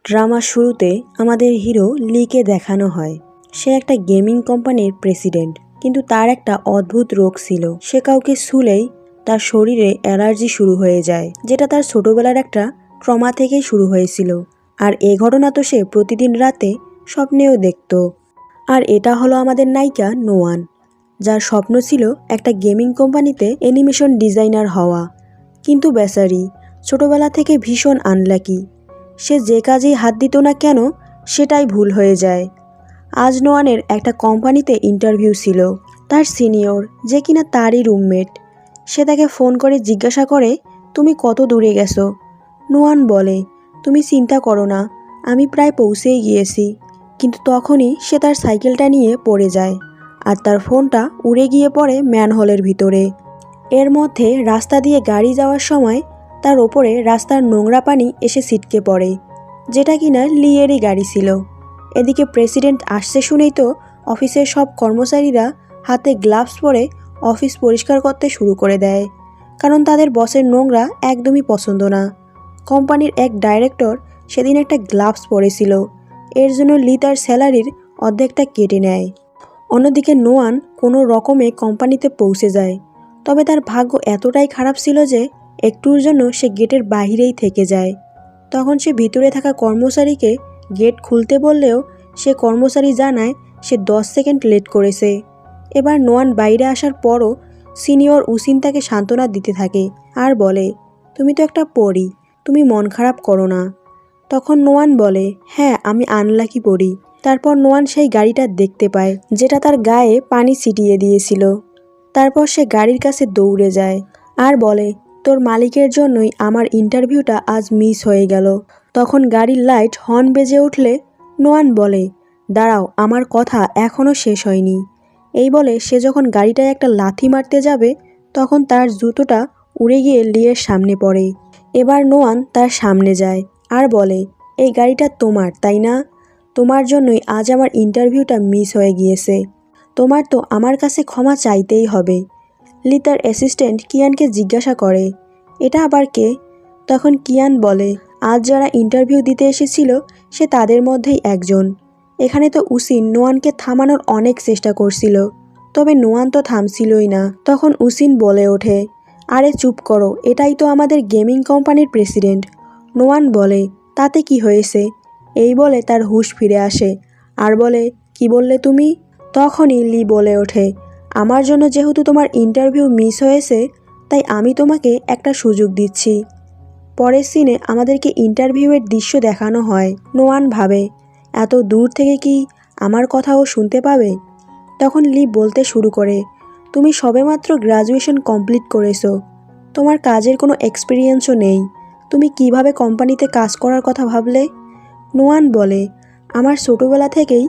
ড্রামার শুরুতে আমাদের হিরো লিকে দেখানো হয়। সে একটা গেমিং কোম্পানির প্রেসিডেন্ট, কিন্তু তার একটা অদ্ভুত রোগ ছিল। সে কাউকে ছুঁলেই তার শরীরে অ্যালার্জি শুরু হয়ে যায়, যেটা তার ছোটবেলার একটা ট্রমা থেকেই শুরু হয়েছিল। আর এ ঘটনা তো সে প্রতিদিন রাতে স্বপ্নেও দেখত। আর এটা হলো আমাদের নায়িকা নোয়ান, যার স্বপ্ন ছিল একটা গেমিং কোম্পানিতে অ্যানিমেশন ডিজাইনার হওয়া। কিন্তু বেচারি ছোটবেলা থেকে ভীষণ আনলাকি। সে যে কাজেই হাত দিত না কেন সেটাই ভুল হয়ে যায়। আজ নোয়ানের একটা কোম্পানিতে ইন্টারভিউ ছিল। তার সিনিয়র, যে কিনা তারই রুমমেট, সে তাকে ফোন করে জিজ্ঞাসা করে, তুমি কত দূরে গেছো? নোয়ান বলে, তুমি চিন্তা করো না, আমি প্রায় পৌঁছেই গিয়েছি। কিন্তু তখনই সে তার সাইকেলটা নিয়ে পড়ে যায়, আর তার ফোনটা উড়ে গিয়ে পড়ে ম্যানহোলের ভিতরে। এর মধ্যে রাস্তা দিয়ে গাড়ি যাওয়ার সময় তার ওপরে রাস্তার নোংরা পানি এসে ছিটকে পড়ে, যেটা কিনা লিয়েরই গাড়ি ছিল। এদিকে প্রেসিডেন্ট আসছে শুনেই তো অফিসের সব কর্মচারীরা হাতে গ্লাভস পরে অফিস পরিষ্কার করতে শুরু করে দেয়, কারণ তাদের বসের নোংরা একদমই পছন্দ না। কোম্পানির এক ডাইরেক্টর সেদিন একটা গ্লাভস পরেছিল, এর জন্য লি তার স্যালারির অর্ধেকটা কেটে নেয়। অন্যদিকে নোয়ান কোনো রকমে কোম্পানিতে পৌঁছে যায়, তবে তার ভাগ্য এতটাই খারাপ ছিল যে একটুর জন্য সে গেটের বাহিরেই থেকে যায়। তখন সে ভিতরে থাকা কর্মচারীকে গেট খুলতে বললেও সে কর্মচারী জানায় সে 10 সেকেন্ড লেট করেছে। এবার নোয়ান বাইরে আসার পরও সিনিয়র উসিন তাকে সান্ত্বনা দিতে থাকে আর বলে, তুমি তো একটা পরী, তুমি মন খারাপ করো না। তখন নোয়ান বলে, হ্যাঁ আমি আনলাকি পরী। তারপর নোয়ান সেই গাড়িটা দেখতে পায় যেটা তার গায়ে পানি ছিটিয়ে দিয়েছিল। তারপর সে গাড়ির কাছে দৌড়ে যায় আর বলে, তোর মালিকের জন্যই আমার ইন্টারভিউটা আজ মিস হয়ে গেল। তখন গাড়ির লাইট হর্ন বেজে উঠলে নোয়ান বলে, দাঁড়াও, আমার কথা এখনও শেষ হয়নি। এই বলে সে যখন গাড়িটায় একটা লাথি মারতে যাবে, তখন তার জুতোটা উড়ে গিয়ে লিয়ের সামনে পড়ে। এবার নোয়ান তার সামনে যায় আর বলে, এই গাড়িটা তোমার, তাই না? তোমার জন্যই আজ আমার ইন্টারভিউটা মিস হয়ে গিয়েছে। তোমার তো আমার কাছে ক্ষমা চাইতেই হবে। লি তার অ্যাসিস্ট্যান্ট কিয়ানকে জিজ্ঞাসা করে, এটা আবার কে? তখন কিয়ান বলে, আজ যারা ইন্টারভিউ দিতে এসেছিল সে তাদের মধ্যেই একজন। এখানে তো উসিন নোয়ানকে থামানোর অনেক চেষ্টা করছিল, তবে নোয়ান তো থামছিলই না। তখন উসিন বলে ওঠে, আরে চুপ করো, এটাই তো আমাদের গেমিং কোম্পানির প্রেসিডেন্ট। নোয়ান বলে, তাতে কি হয়েছে? এই বলে তার হুঁশ ফিরে আসে আর বলে, কি বললে তুমি? তখনই লি বলে ওঠে, আমার জন্য যেহেতু তোমার ইন্টারভিউ মিস হয়েছে, তাই আমি তোমাকে একটা সুযোগ দিচ্ছি। পরের সিনে আমাদেরকে ইন্টারভিউয়ের দৃশ্য দেখানো হয়। নোয়ান ভাবে, এত দূর থেকে কি আমার কথাও শুনতে পাবে? তখন লি বলতে শুরু করে, তুমি সবেমাত্র গ্র্যাজুয়েশন কমপ্লিট করেছো, তোমার কাজের কোনো এক্সপিরিয়েন্সও নেই, তুমি কিভাবে কোম্পানিতে কাজ করার কথা ভাবলে? নোয়ান বলে, আমার ছোটোবেলা থেকেই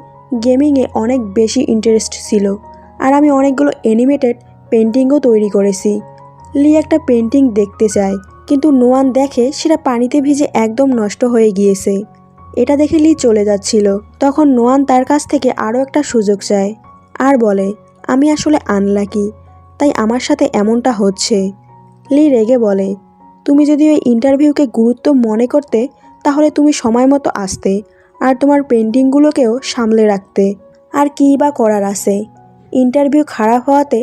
গেমিংয়ে অনেক বেশি ইন্টারেস্ট ছিল, আর আমি অনেকগুলো অ্যানিমেটেড পেন্টিংও তৈরি করেছি। লি একটা পেন্টিং দেখতে চায়, কিন্তু নোয়ান দেখে সেটা পানিতে ভিজে একদম নষ্ট হয়ে গিয়েছে। এটা দেখে লি চলে যাচ্ছিল। তখন নোয়ান তার কাছ থেকে আরও একটা সুযোগ চায় আর বলে, আমি আসলে আনলাকি, তাই আমার সাথে এমনটা হচ্ছে। লি রেগে বলে, তুমি যদি ওই ইন্টারভিউকে গুরুত্ব মনে করতে তাহলে তুমি সময় মতো আসতে আর তোমার পেন্টিংগুলোকেও সামলে রাখতে। আর কী বা করার আছে? ইন্টারভিউ খারাপ হওয়াতে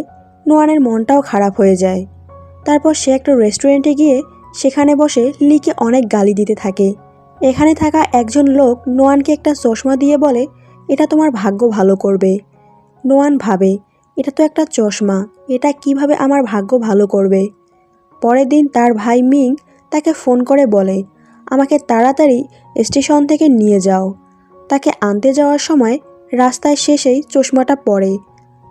নোয়ানের মনটাও খারাপ হয়ে যায়। তারপর সে একটা রেস্টুরেন্টে গিয়ে সেখানে বসে লিকে অনেক গালি দিতে থাকে। এখানে থাকা একজন লোক নোয়ানকে একটা চশমা দিয়ে বলে, এটা তোমার ভাগ্য ভালো করবে। নোয়ান ভাবে, এটা তো একটা চশমা, এটা কিভাবে আমার ভাগ্য ভালো করবে? পরের দিন তার ভাই মিং তাকে ফোন করে বলে, আমাকে তাড়াতাড়ি স্টেশন থেকে নিয়ে যাও। তাকে আনতে যাওয়ার সময় রাস্তায় শেষেই চশমাটা পড়ে।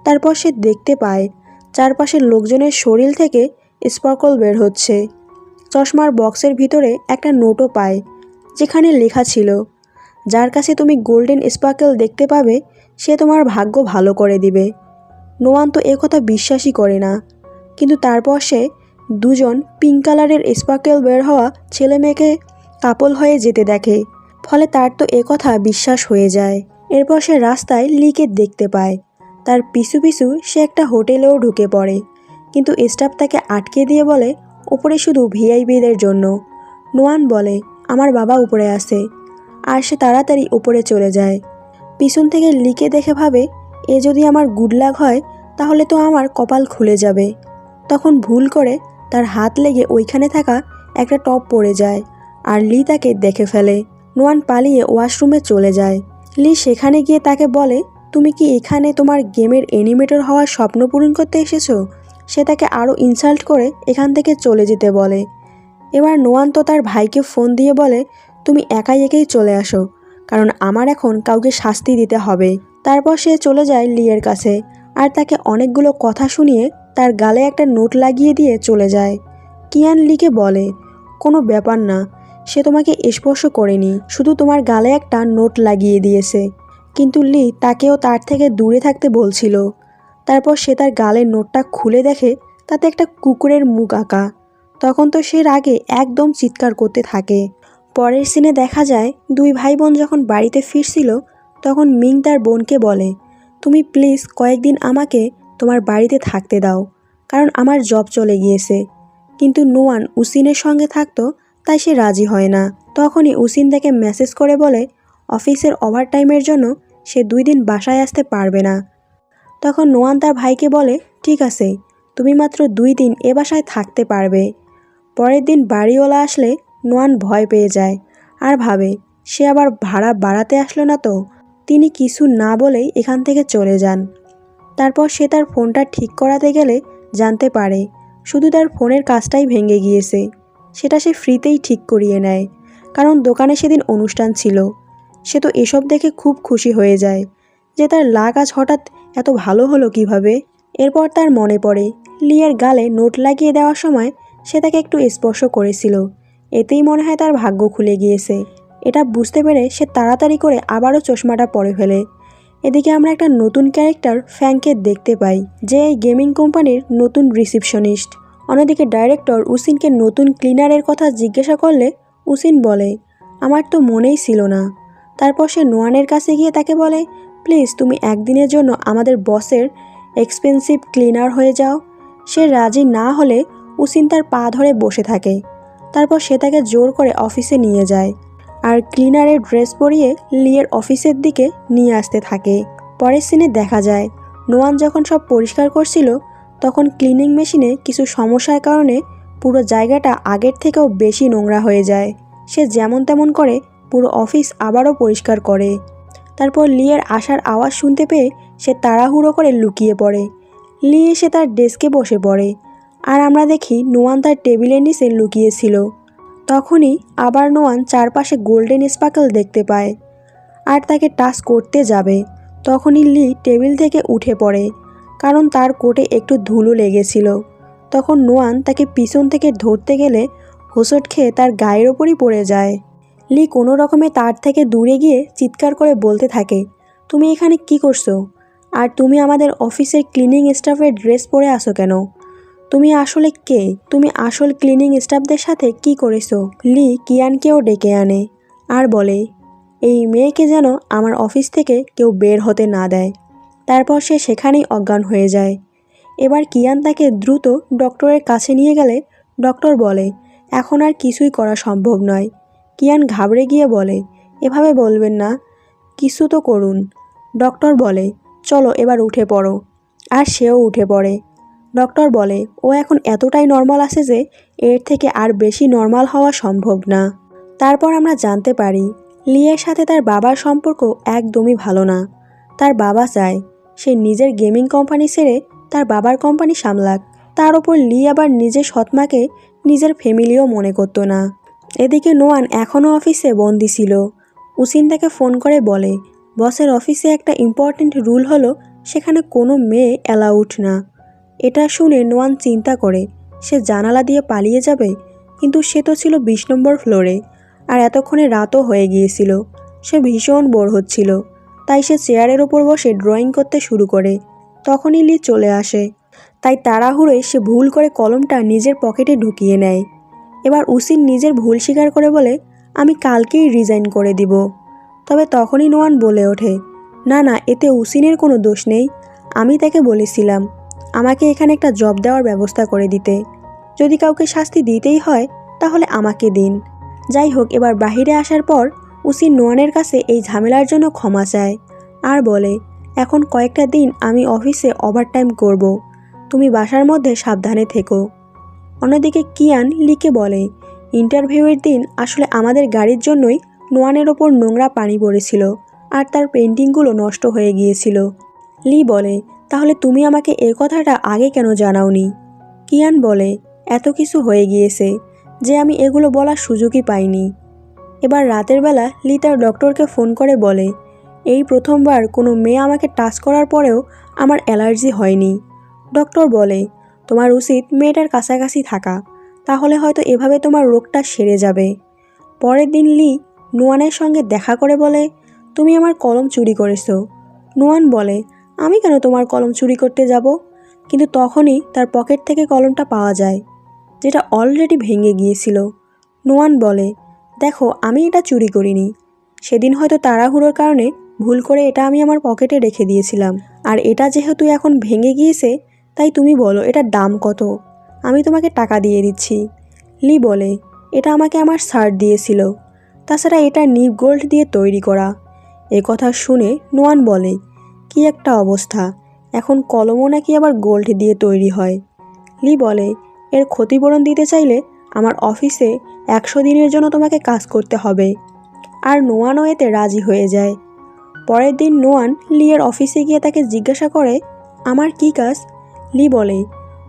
তারপর সে দেখতে পায় চারপাশের লোকজনের শরীর থেকে স্পার্কল বের হচ্ছে। চশমার বক্সের ভিতরে একটা নোটও পায়, যেখানে লেখা ছিল, যার কাছে তুমি গোল্ডেন স্পার্কেল দেখতে পাবে সে তোমার ভাগ্য ভালো করে দিবে। নোয়ান তো একথা বিশ্বাসই করে না, কিন্তু তারপর সে দুজন পিঙ্ক কালারের স্পার্কেল বের হওয়া ছেলে মেয়েকে কাপল হয়ে যেতে দেখে, ফলে তার তো একথা বিশ্বাস হয়ে যায়। এরপর সে রাস্তায় লিকে দেখতে পায়। তার পিছু পিছু সে একটা হোটেলেও ঢুকে পড়ে, কিন্তু স্টাফ তাকে আটকে দিয়ে বলে, উপরে শুধু ভিআইপিদের জন্য। নোয়ান বলে, আমার বাবা উপরে আছে। আর সে তাড়াতাড়ি উপরে চলে যায়। পিছন থেকে লিকে দেখে ভাবে, এ যদি আমার গুড লাক হয় তাহলে তো আমার কপাল খুলে যাবে। তখন ভুল করে তার হাত লেগে ওইখানে থাকা একটা টব পড়ে যায় আর লি তাকে দেখে ফেলে। নোয়ান পালিয়ে ওয়াশরুমে চলে যায়। লি সেখানে গিয়ে তাকে বলে, তুমি কি এখানে তোমার গেমের অ্যানিমেটর হওয়ার স্বপ্ন পূরণ করতে এসেছো? সে তাকে আরও ইনসাল্ট করে এখান থেকে চলে যেতে বলে। এবার নোয়ান তো তার ভাইকে ফোন দিয়ে বলে, তুমি একাই একাই চলে আসো, কারণ আমার এখন কাউকে শাস্তি দিতে হবে। তারপর সে চলে যায় লিয়ের কাছে আর তাকে অনেকগুলো কথা শুনিয়ে তার গালে একটা নোট লাগিয়ে দিয়ে চলে যায়। কিয়ান লিকে বলে, কোনো ব্যাপার না, সে তোমাকে স্পর্শ করেনি, শুধু তোমার গালে একটা নোট লাগিয়ে দিয়েছে। কিন্তু লি তাকেও তার থেকে দূরে থাকতে বলছিল। তারপর সে তার গালের নোটটা খুলে দেখে তাতে একটা কুকুরের মুখ আঁকা। তখন তো সে রাগে একদম চিৎকার করতে থাকে। পরের সিনে দেখা যায় দুই ভাই বোন যখন বাড়িতে ফিরছিল তখন মিং তার বোনকে বলে, তুমি প্লিজ কয়েকদিন আমাকে তোমার বাড়িতে থাকতে দাও, কারণ আমার জব চলে গিয়েছে। কিন্তু নোয়ান উসিনের সঙ্গে থাকতো, তাই সে রাজি হয় না। তখনই উসিন তাকে মেসেজ করে বলে অফিসের ওভারটাইমের জন্য সে 2 দিন বাসায় আসতে পারবে না। তখন নোয়ান তার ভাইকে বলে, ঠিক আছে, তুমি মাত্র 2 দিন এ বাসায় থাকতে পারবে। পরের দিন বাড়িওয়ালা আসলে নোয়ান ভয় পেয়ে যায় আর ভাবে সে আবার ভাড়া বাড়াতে আসলো না তো। তিনি কিছু না বলেই এখান থেকে চলে যান। তারপর সে তার ফোনটা ঠিক করাতে গেলে জানতে পারে শুধু তার ফোনের কাজটাই ভেঙে গিয়েছে। সেটা সে ফ্রিতেই ঠিক করিয়ে নেয়, কারণ দোকানে সেদিন অনুষ্ঠান ছিল। সে তো এসব দেখে খুব খুশি হয়ে যায় যে তার লাক আজ হঠাৎ এত ভালো হলো কিভাবে। এরপর তার মনে পড়ে লিয়ের গালে নোট লাগিয়ে দেওয়ার সময় সে তাকে একটু স্পর্শ করেছিল, এতেই মনে হয় তার ভাগ্য খুলে গিয়েছে। এটা বুঝতে পেরে সে তাড়াতাড়ি করে আবারও চশমাটা পরে ফেলে। এদিকে আমরা একটা নতুন ক্যারেক্টার ফ্যাংকে দেখতে পাই, যে এই গেমিং কোম্পানির নতুন রিসিপশনিস্ট। অন্যদিকে ডাইরেক্টর উসিনকে নতুন ক্লিনারের কথা জিজ্ঞাসা করলে উসিন বলে, আমার তো মনেই ছিল না। তারপর সে নোয়ানের কাছে গিয়ে তাকে বলে, প্লিজ তুমি একদিনের জন্য আমাদের বসের এক্সপেন্সিভ ক্লিনার হয়ে যাও। সে রাজি না হলে উসিন তার পা ধরে বসে থাকে। তারপর সে তাকে জোর করে অফিসে নিয়ে যায় আর ক্লিনারের ড্রেস পরিয়ে লিয়ের অফিসের দিকে নিয়ে আসতে থাকে। পরের সিনে দেখা যায় নোয়ান যখন সব পরিষ্কার করছিল তখন ক্লিনিং মেশিনে কিছু সমস্যার কারণে পুরো জায়গাটা আগের থেকেও বেশি নোংরা হয়ে যায়। সে যেমন তেমন করে পুরো অফিস আবারও পরিষ্কার করে। তারপর লিয়ের আসার আওয়াজ শুনতে পেয়ে সে তাড়াহুড়ো করে লুকিয়ে পড়ে। লি এসে তার ডেস্কে বসে পড়ে আর আমরা দেখি নোয়ান তার টেবিলের নিচে লুকিয়েছিল। তখনই আবার নোয়ান চারপাশে গোল্ডেন স্পার্কল দেখতে পায় আর তাকে টাচ করতে যাবে। তখনই লি টেবিল থেকে উঠে পড়ে, কারণ তার কোটে একটু ধুলো লেগেছিল। তখন নোয়ান তাকে পিছন থেকে ধরতে গেলে হোঁচট খেয়ে তার গায়ের ওপরই পড়ে যায়। লি কোনো রকমে তার থেকে দূরে গিয়ে চিৎকার করে বলতে থাকে, তুমি এখানে কি করছো? আর তুমি আমাদের অফিসের ক্লিনিং স্টাফের ড্রেস পরে আসো কেন? তুমি আসলে কে? তুমি আসল ক্লিনিং স্টাফদের সাথে কি করেছো? লি কিয়ানকেও ডেকে আনে আর বলে, এই মেয়েকে যেন আমার অফিস থেকে কেউ বের হতে না দেয়। তারপর সে সেখানেই অজ্ঞান হয়ে যায়। এবার কিয়ান তাকে দ্রুত ডক্টরের কাছে নিয়ে গেলে ডক্টর বলে, এখন আর কিছুই করা সম্ভব নয়। কিয়ান ঘাবড়ে গিয়ে বলে, এভাবে বলবেন না, কিছু তো করুন। ডক্টর বলে, চলো এবার উঠে পড়ো। আর সেও উঠে পড়ে। ডক্টর বলে, ও এখন এতটাই নর্মাল আছে যে এর থেকে আর বেশি নর্মাল হওয়া সম্ভব না। তারপর আমরা জানতে পারি লিয়ের সাথে তার বাবার সম্পর্ক একদমই ভালো না। তার বাবা চায় সে নিজের গেমিং কোম্পানি ছেড়ে তার বাবার কোম্পানি সামলাক। তার ওপর লি আবার নিজের সৎমাকে নিজের ফ্যামিলিও মনে করতো না। এদিকে নোয়ান এখনও অফিসে বন্দি ছিল। উসিন তাকে ফোন করে বলে, বসের অফিসে একটা ইম্পর্ট্যান্ট রুল হলো সেখানে কোনো মেয়ে অ্যালাউড না। এটা শুনে নোয়ান চিন্তা করে সে জানালা দিয়ে পালিয়ে যাবে, কিন্তু সে তো ছিল 20 নম্বর ফ্লোরে আর এতক্ষণে রাতও হয়ে গিয়েছিল। সে ভীষণ বোর হচ্ছিল, তাই সে চেয়ারের ওপর বসে ড্রয়িং করতে শুরু করে। তখনই লি চলে আসে, তাই তাড়াহুড়োয় সে ভুল করে কলমটা নিজের পকেটে ঢুকিয়ে নেয়। এবার উসিন নিজের ভুল স্বীকার করে বলে, আমি কালকেই রিজাইন করে দিব। তবে তখনই নোয়ান বলে ওঠে, না না, এতে উসিনের কোনো দোষ নেই। আমি তাকে বলেছিলাম আমাকে এখানে একটা জব দেওয়ার ব্যবস্থা করে দিতে। যদি কাউকে শাস্তি দিতেই হয় তাহলে আমাকে দিন। যাই হোক, এবার বাহিরে আসার পর উসিন নোয়ানের কাছে এই ঝামেলার জন্য ক্ষমা চায় আর বলে, এখন কয়েকটা দিন আমি অফিসে ওভারটাইম করব, তুমি বাসার মধ্যে সাবধানে থেকো। অন্যদিকে কিয়ান লিকে বলে, ইন্টারভিউয়ের দিন আসলে আমাদের গাড়ির জন্যই নোয়ানের ওপর নোংরা পানি পড়েছিল আর তার পেন্টিংগুলো নষ্ট হয়ে গিয়েছিল। লি বলে, তাহলে তুমি আমাকে এই কথাটা আগে কেন জানাওনি? কিয়ান বলে, এত কিছু হয়ে গিয়েছে যে আমি এগুলো বলার সুযোগই পাইনি। এবার রাতের বেলা লি তার ডক্টরকে ফোন করে বলে, এই প্রথমবার কোনো মেয়ে আমাকে টাচ করার পরেও আমার অ্যালার্জি হয়নি। ডক্টর বলে, তোমার উচিত মেয়েটার কাছাকাছি থাকা, তাহলে হয়তো এভাবে তোমার রোগটা সেরে যাবে। পরের দিন লি নোয়ানের সঙ্গে দেখা করে বলে, তুমি আমার কলম চুরি করেছো। নোয়ান বলে, আমি কেন তোমার কলম চুরি করতে যাব? কিন্তু তখনই তার পকেট থেকে কলমটা পাওয়া যায়, যেটা অলরেডি ভেঙে গিয়েছিল। নোয়ান বলে, দেখো আমি এটা চুরি করিনি, সেদিন হয়তো তাড়াহুড়োর কারণে ভুল করে এটা আমি আমার পকেটে রেখে দিয়েছিলাম, আর এটা যেহেতু এখন ভেঙে গিয়েছে তাই তুমি বলো এটার দাম কত, আমি তোমাকে টাকা দিয়ে দিচ্ছি। লি বলে, এটা আমাকে আমার স্যার দিয়েছিল, তাছাড়া এটা নিপ গোল্ড দিয়ে তৈরি করা। এ কথা শুনে নোয়ান বলে, কি একটা অবস্থা, এখন কলমও নাকি আবার গোল্ড দিয়ে তৈরি হয়। লি বলে, এর ক্ষতিপূরণ দিতে চাইলে আমার অফিসে 100 দিনের জন্য তোমাকে কাজ করতে হবে। আর নোয়ানও এতে রাজি হয়ে যায়। পরের দিন নোয়ান লিয়ের অফিসে গিয়ে তাকে জিজ্ঞাসা করে, আমার কি কাজ? লি বলে,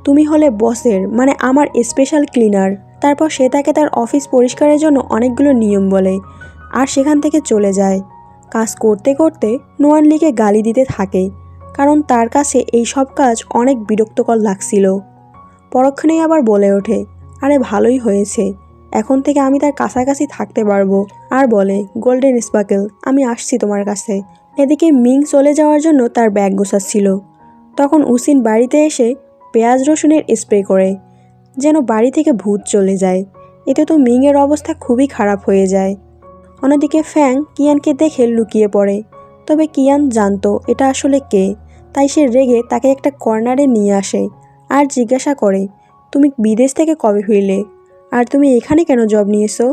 তুমি হলে বসের মানে আমার স্পেশাল ক্লিনার। তারপর সে তাকে তার অফিস পরিষ্কারের জন্য অনেকগুলো নিয়ম বলে আর সেখান থেকে চলে যায়। কাজ করতে করতে নোয়ান লিকে গালি দিতে থাকে, কারণ তার কাছে এই সব কাজ অনেক বিরক্তকর লাগছিল। পরক্ষণেই আবার বলে ওঠে, আরে ভালোই হয়েছে, এখন থেকে আমি তার কাছাকাছি থাকতে পারবো। আর বলে, গোল্ডেন স্পার্কেল, আমি আসছি তোমার কাছে। এদিকে মিং চলে যাওয়ার জন্য তার ব্যাগ গোছাচ্ছিল, তখন উসিন বাড়িতে এসে পেঁয়াজ রসুনের স্প্রে করে, যেন বাড়ি থেকে ভূত চলে যায়। এতে তো মিংয়ের অবস্থা খুবই খারাপ হয়ে যায়। অন্যদিকে ফ্যাং কিয়ানকে দেখে লুকিয়ে পড়ে, তবে কিয়ান জানতো এটা আসলে কে, তাই সে রেগে তাকে একটা কর্নারে নিয়ে আসে আর জিজ্ঞাসা করে, তুমি বিদেশ থেকে কবে ফিরলে, আর তুমি এখানে কেন জব নিয়েছো?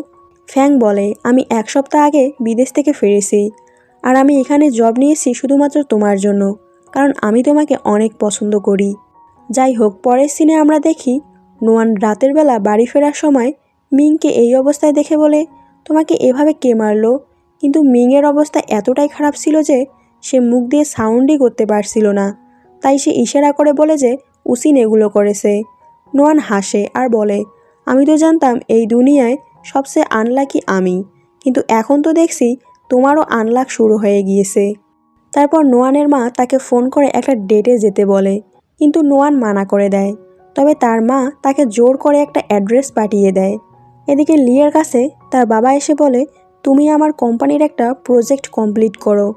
ফ্যাং বলে, আমি 1 সপ্তাহ আগে বিদেশ থেকে ফিরেছি, আর আমি এখানে জব নিয়েছি শুধুমাত্র তোমার জন্য, কারণ আমি তোমাকে অনেক পছন্দ করি। যাই হোক, পরের সিনে আমরা দেখি নোয়ান রাতের বেলা বাড়ি ফেরার সময় মিংকে এই অবস্থায় দেখে বলে, তোমাকে এভাবে কে মারলো? কিন্তু মিংয়ের অবস্থা এতটাই খারাপ ছিল যে সে মুখ দিয়ে সাউন্ডই করতে পারছিল না, তাই সে ইশারা করে বলে যে উসিন এগুলো করেছে। নোয়ান হাসে আর বলে, আমি তো জানতাম এই দুনিয়ায় সবচেয়ে আনলাকি আমি, কিন্তু এখন তো দেখছি তোমারও আনলাক শুরু হয়ে গিয়েছে। তারপর নোয়ানের মা তাকে ফোন করে একটা ডেটে যেতে বলে, কিন্তু নোয়ান মানা করে দেয়। তবে তার মা তাকে জোর করে একটা অ্যাড্রেস পাঠিয়ে দেয়। এদিকে লিয়ের কাছে তার বাবা এসে বলে, তুমি আমার কোম্পানির একটা প্রজেক্ট কমপ্লিট করো,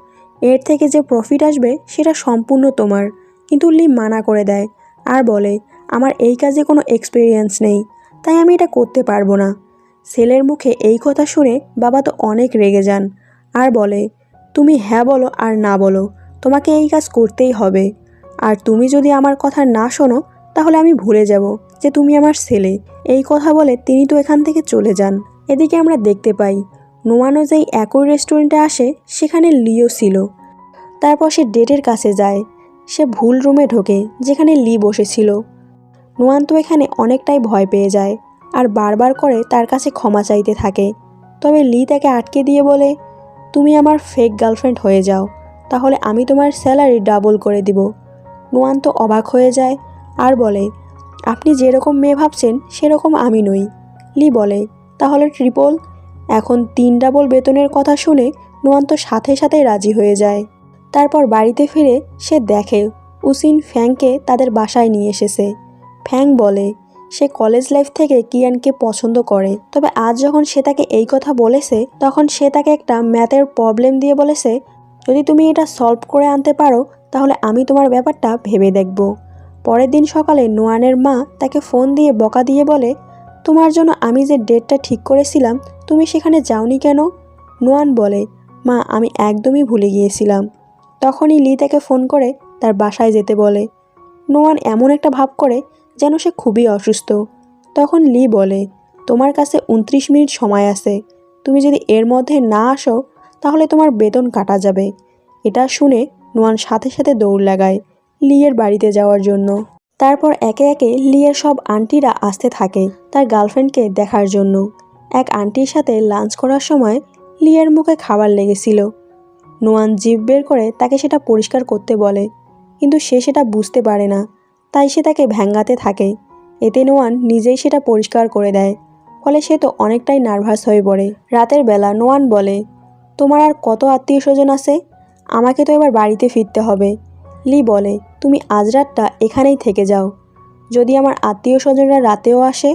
এর থেকে যে প্রফিট আসবে সেটা সম্পূর্ণ তোমার। কিন্তু লি মানা করে দেয় আর বলে, আমার এই কাজে কোনো এক্সপিরিয়েন্স নেই, তাই আমি এটা করতে পারবো না। ছেলের মুখে এই কথা শুনে বাবা তো অনেক রেগে যান আর বলে, তুমি হ্যাঁ বলো আর না বলো, তোমাকে এই কাজ করতেই হবে। আর তুমি যদি আমার কথা না শোনো তাহলে আমি ভুলে যাব যে তুমি আমার ছেলে। এই কথা বলে তিনি তো এখান থেকে চলে যান। এদিকে আমরা দেখতে পাই নোয়ানও যেই একই রেস্টুরেন্টে আসে সেখানে লিও ছিল। তারপর সে ডেটের কাছে যায়। সে ভুল রুমে ঢোকে যেখানে লি বসেছিল। নোয়ান তো এখানে অনেকটাই ভয় পেয়ে যায় আর বারবার করে তার কাছে ক্ষমা চাইতে থাকে। তবে লি তাকে আটকে দিয়ে বলে, তুমি আমার ফেক গার্লফ্রেন্ড হয়ে যাও, তাহলে আমি তোমার স্যালারি ডাবল করে দিব। নোয়ান তো অবাক হয়ে যায় আর বলে, আপনি যেরকম মেয়ে ভাবছেন সেরকম আমি নই। লি বলে, তাহলে ট্রিপল? এখন 3 ডাবল বেতনের কথা শুনে নোয়ান তো সাথে সাথেই রাজি হয়ে যায়। তারপর বাড়িতে ফিরে সে দেখে উসিন ফ্যাংকে তাদের বাসায় নিয়ে এসেছে। ফ্যাং বলে সে কলেজ লাইফ থেকে কিয়ানকে পছন্দ করে, তবে আজ যখন সে তাকে এই কথা বলেছে তখন সে তাকে একটা ম্যাথের প্রবলেম দিয়ে বলেছে, যদি তুমি এটা সলভ করে আনতে পারো তাহলে আমি তোমার ব্যাপারটা ভেবে দেখব। পরের দিন সকালে নোয়ানের মা তাকে ফোন দিয়ে বকা দিয়ে বলে, তোমার জন্য আমি যে ডেটটা ঠিক করেছিলাম তুমি সেখানে যাওনি কেন? নোয়ান বলে, মা আমি একদমই ভুলে গিয়েছিলাম। তখনই লি তাকে ফোন করে তার বাসায় যেতে বলে। নোয়ান এমন একটা ভাব করে যেন সে খুবই অসুস্থ। তখন লি বলে, তোমার কাছে 29 মিনিট সময় আছে, তুমি যদি এর মধ্যে না আসো তাহলে তোমার বেতন কাটা যাবে। এটা শুনে নোয়ান সাথে সাথে দৌড় লাগায় লিয়ের বাড়িতে যাওয়ার জন্য। তারপর একে একে লিয়ের সব আন্টিরা আসতে থাকে তার গার্লফ্রেন্ডকে দেখার জন্য। এক আন্টির সাথে লাঞ্চ করার সময় লিয়ের মুখে খাবার লেগেছিল। নোয়ান জিভ বের করে তাকে সেটা পরিষ্কার করতে বলে, কিন্তু সে সেটা বুঝতে পারে না, তাই সে তাকে ভ্যাঙ্গাতে থাকে। এতে নোয়ান নিজেই সেটা পরিষ্কার করে দেয়, ফলে সে তো অনেকটাই নার্ভাস হয়ে পড়ে। রাতের বেলা নোয়ান বলে, তোমার আর কত আত্মীয় স্বজন আছে? আমাকে তো এবার বাড়িতে ফিরতে হবে। লি বলে, তুমি আজ রাতটা এখানেই থেকে যাও, যদি আমার আত্মীয় স্বজনরা রাতেও আসে।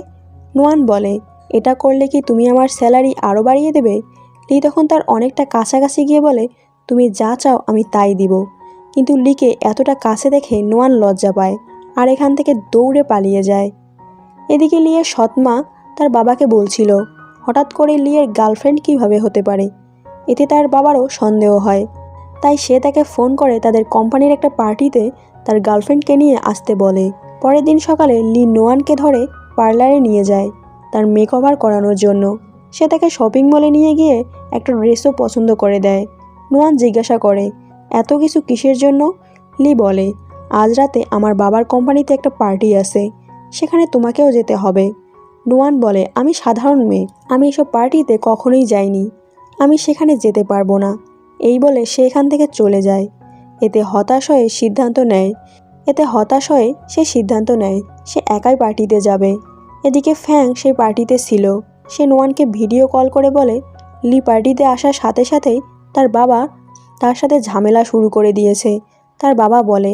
নোয়ান বলে, এটা করলে কি তুমি আমার স্যালারি আরও বাড়িয়ে দেবে? লি তখন তার অনেকটা কাছাকাছি গিয়ে বলে, তুমি যা চাও আমি তাই দিব। কিন্তু লিকে এতটা কাছে দেখে নোয়ান লজ্জা পায় আর এখান থেকে দৌড়ে পালিয়ে যায়। এদিকে লিয়ের সৎমা তার বাবাকে বলছিল, হঠাৎ করে লিয়ের গার্লফ্রেন্ড কিভাবে হতে পারে। এতে তার বাবারও সন্দেহ হয়, তাই সে তাকে ফোন করে তাদের কোম্পানির একটা পার্টিতে তার গার্লফ্রেন্ডকে নিয়ে আসতে বলে। পরের দিন সকালে লি নোয়ানকে ধরে পার্লারে নিয়ে যায় তার মেকওভার করানোর জন্য। সে তাকে শপিং মলে নিয়ে গিয়ে একটা ড্রেসও পছন্দ করে দেয়। নোয়ান জিজ্ঞাসা করে, এত কিছু কিসের জন্য? লি বলে, আজ রাতে আমার বাবার কোম্পানিতে একটা পার্টি আছে, সেখানে তোমাকেও যেতে হবে। নোয়ান বলে, আমি সাধারণ মেয়ে, আমি এসব পার্টিতে কখনোই যাইনি, আমি সেখানে যেতে পারবো না। এই বলে সে এখান থেকে চলে যায়। এতে হতাশ হয়ে সে সিদ্ধান্ত নেয় সে একাই পার্টিতে যাবে। এদিকে ফ্যাং সেই পার্টিতে ছিল। সে নোয়ানকে ভিডিও কল করে বলে, লি পার্টিতে আসার সাথে সাথেই তার বাবা তার সাথে ঝামেলা শুরু করে দিয়েছে। তার বাবা বলে,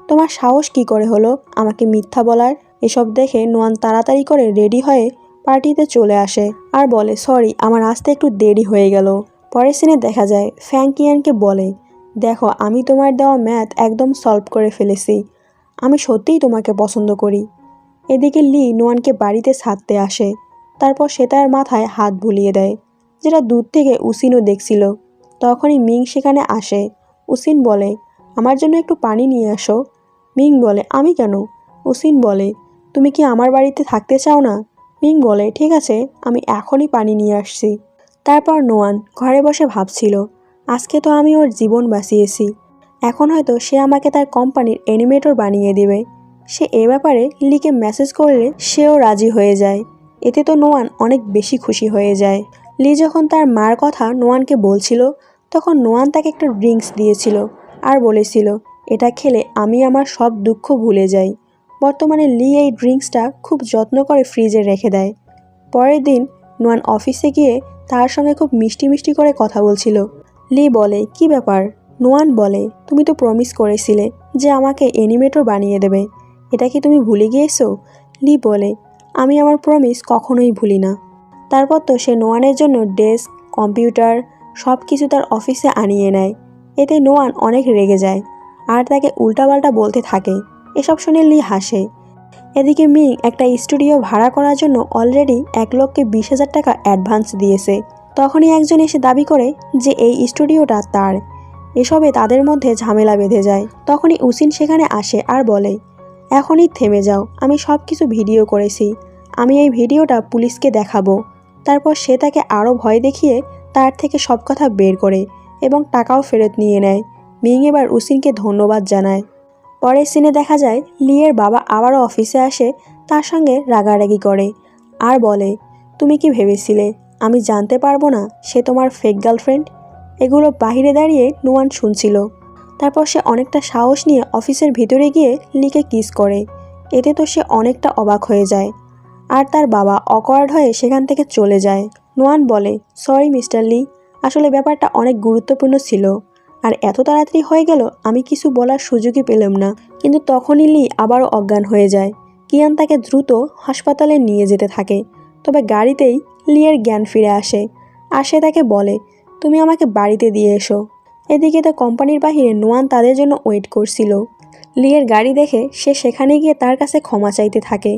তোমার সাহস কি করে হলো আমাকে মিথ্যা বলার? এসব দেখে নোয়ান তাড়াতাড়ি করে রেডি হয়ে পার্টিতে চলে আসে আর বলে, সরি, আমার আসতে একটু দেরি হয়ে গেল। পরের সিনে দেখা যায় ফ্যাং কিয়ানকে বলে, দেখো, আমি তোমার দেওয়া ম্যাথ একদম সলভ করে ফেলেছি, আমি সত্যিই তোমাকে পছন্দ করি। এদিকে লি নোয়ানকে বাড়িতে ছাড়তে আসে। তারপর সে তার মাথায় হাত বুলিয়ে দেয়, যেটা দূর থেকে উসিনও দেখছিল। তখনই মিং সেখানে আসে। উসিন বলে, আমার জন্য একটু পানি নিয়ে আসো। মিং বলে, আমি কেন? উসিন বলে, তুমি কি আমার বাড়িতে থাকতে চাও না? মিং বলে, ঠিক আছে, আমি এখনই পানি নিয়ে আসছি। তারপর নোয়ান ঘরে বসে ভাবছিল, আজকে তো আমি ওর জীবন বাঁচিয়েছি, এখন হয়তো সে আমাকে তার কোম্পানির অ্যানিমেটর বানিয়ে দেবে। সে এ ব্যাপারে লিকে মেসেজ করলে সেও রাজি হয়ে যায়। এতে তো নোয়ান অনেক বেশি খুশি হয়ে যায়। লি যখন তার মার কথা নোয়ানকে বলছিল, তখন নোয়ান তাকে একটা ড্রিঙ্কস দিয়েছিল আর বলেছিল, এটা খেলে আমি আমার সব দুঃখ ভুলে যাই। বর্তমানে লি এই ড্রিঙ্কসটা খুব যত্ন করে ফ্রিজে রেখে দেয়। পরের দিন নোয়ান অফিসে গিয়ে তার সঙ্গে খুব মিষ্টি মিষ্টি করে কথা বলছিল। লি বলে, কি ব্যাপার? নোয়ান বলে, তুমি তো প্রমিস করেছিলে যে আমাকে অ্যানিমেটর বানিয়ে দেবে, এটা কি তুমি ভুলে গিয়েছো? লি বলে, আমি আমার প্রমিস কখনোই ভুলি না। তারপর তো সে নোয়ানের জন্য ডেস্ক, কম্পিউটার সব কিছু তার অফিসে আনিয়ে নেয়। এতে নোয়ান অনেক রেগে যায় আর তাকে উল্টাপাল্টা বলতে থাকে। এসব শুনে লি হাসে। এদিকে মিং একটা স্টুডিও ভাড়া করার জন্য অলরেডি 1,20,000 টাকা অ্যাডভান্স দিয়েছে। তখনই একজন এসে দাবি করে যে এই স্টুডিওটা তার। এসবে তাদের মধ্যে ঝামেলা বেঁধে যায়। তখনই উসিন সেখানে আসে আর বলে, এখনই থেমে যাও, আমি সব কিছু ভিডিও করেছি, আমি এই ভিডিওটা পুলিশকে দেখাবো। তারপর সে তাকে আরও ভয় দেখিয়ে তার থেকে সব কথা বের করে এবং টাকাও ফেরত নিয়ে নেয়। মিং এবার উসিনকে ধন্যবাদ জানায়। পরের সিনে দেখা যায় লিয়ের বাবা আবারও অফিসে আসে, তার সঙ্গে রাগারাগি করে আর বলে, তুমি কি ভেবেছিলে আমি জানতে পারবো না সে তোমার ফেক গার্লফ্রেন্ড? এগুলো বাহিরে দাঁড়িয়ে নোয়ান শুনছিল। তারপর সে অনেকটা সাহস নিয়ে অফিসের ভিতরে গিয়ে লিকে কিস করে। এতে তো সে অনেকটা অবাক হয়ে যায় আর তার বাবা অকওয়ার্ড হয়ে সেখান থেকে চলে যায়। নোয়ান বলে, সরি মিস্টার লি, আসলে ব্যাপারটা অনেক গুরুত্বপূর্ণ ছিল আর এত তাড়াতাড়ি হয়ে গেল আমি কিছু বলার সুযোগই পেলাম না। কিন্তু তখনই লি আবারও অজ্ঞান হয়ে যায়। কিয়ান তাকে দ্রুত হাসপাতালে নিয়ে যেতে থাকে, তবে গাড়িতেই লিয়ের জ্ঞান ফিরে আসে আর সে তাকে বলে, তুমি আমাকে বাড়িতে দিয়ে এসো। এদিকে তো কোম্পানির বাহিরে নোয়ান তাদের জন্য ওয়েট করছিল। লিয়ের গাড়ি দেখে সে সেখানে গিয়ে তার কাছে ক্ষমা চাইতে থাকে,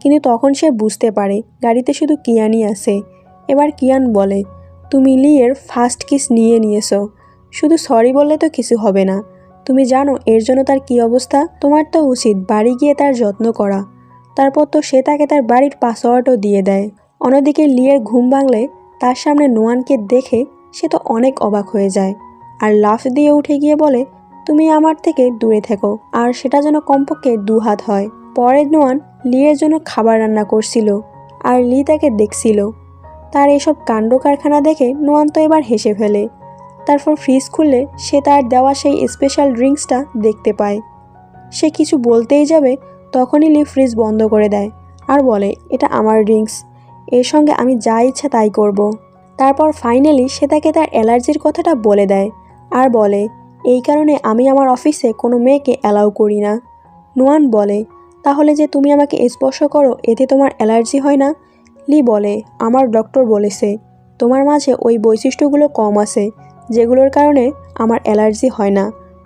কিন্তু তখন সে বুঝতে পারে গাড়িতে শুধু কিয়ানই আছে। এবার কিয়ান বলে, তুমি লিয়ের ফার্স্ট কিস নিয়েছো, শুধু সরি বললে তো কিছু হবে না, তুমি জানো এর জন্য তার কী অবস্থা? তোমার তো উচিত বাড়ি গিয়ে তার যত্ন করা। তারপর তো সে তাকে তার বাড়ির পাসওয়ার্ডও দিয়ে দেয়। অন্যদিকে লিয়ের ঘুম ভাঙলে তার সামনে নোয়ানকে দেখে সে তো অনেক অবাক হয়ে যায় আর লাফ দিয়ে উঠে গিয়ে বলে, তুমি আমার থেকে দূরে থেকো, আর সেটা যেন কমপক্ষে 2 হাত হয়। পরে নোয়ান লিয়ের জন্য খাবার রান্না করছিল আর লি তাকে দেখছিল। তার এসব কাণ্ড কারখানা দেখে নোয়ান তো এবার হেসে ফেলে। তারপর ফ্রিজ খুললে সে তার দেওয়া সেই স্পেশাল ড্রিঙ্কসটা দেখতে পায়। সে কিছু বলতেই যাবে তখনই লি ফ্রিজ বন্ধ করে দেয় আর বলে, এটা আমার ড্রিঙ্কস, এর সঙ্গে আমি যা ইচ্ছা তাই করব। তারপর ফাইনালি সে তাকে তার অ্যালার্জির কথাটা বলে দেয় আর বলে, এই কারণে আমি আমার অফিসে কোনো মেয়েকে অ্যালাউ করি না। নোয়ান বলে, তাহলে যে তুমি আমাকে স্পর্শ করো এতে তোমার অ্যালার্জি হয় না? লি বলে, আমার ডক্টর বলেছে তোমার মাঝে ওই বৈশিষ্ট্যগুলো কম আছে যেগুলোর কারণে আমার অ্যালার্জি হয় না।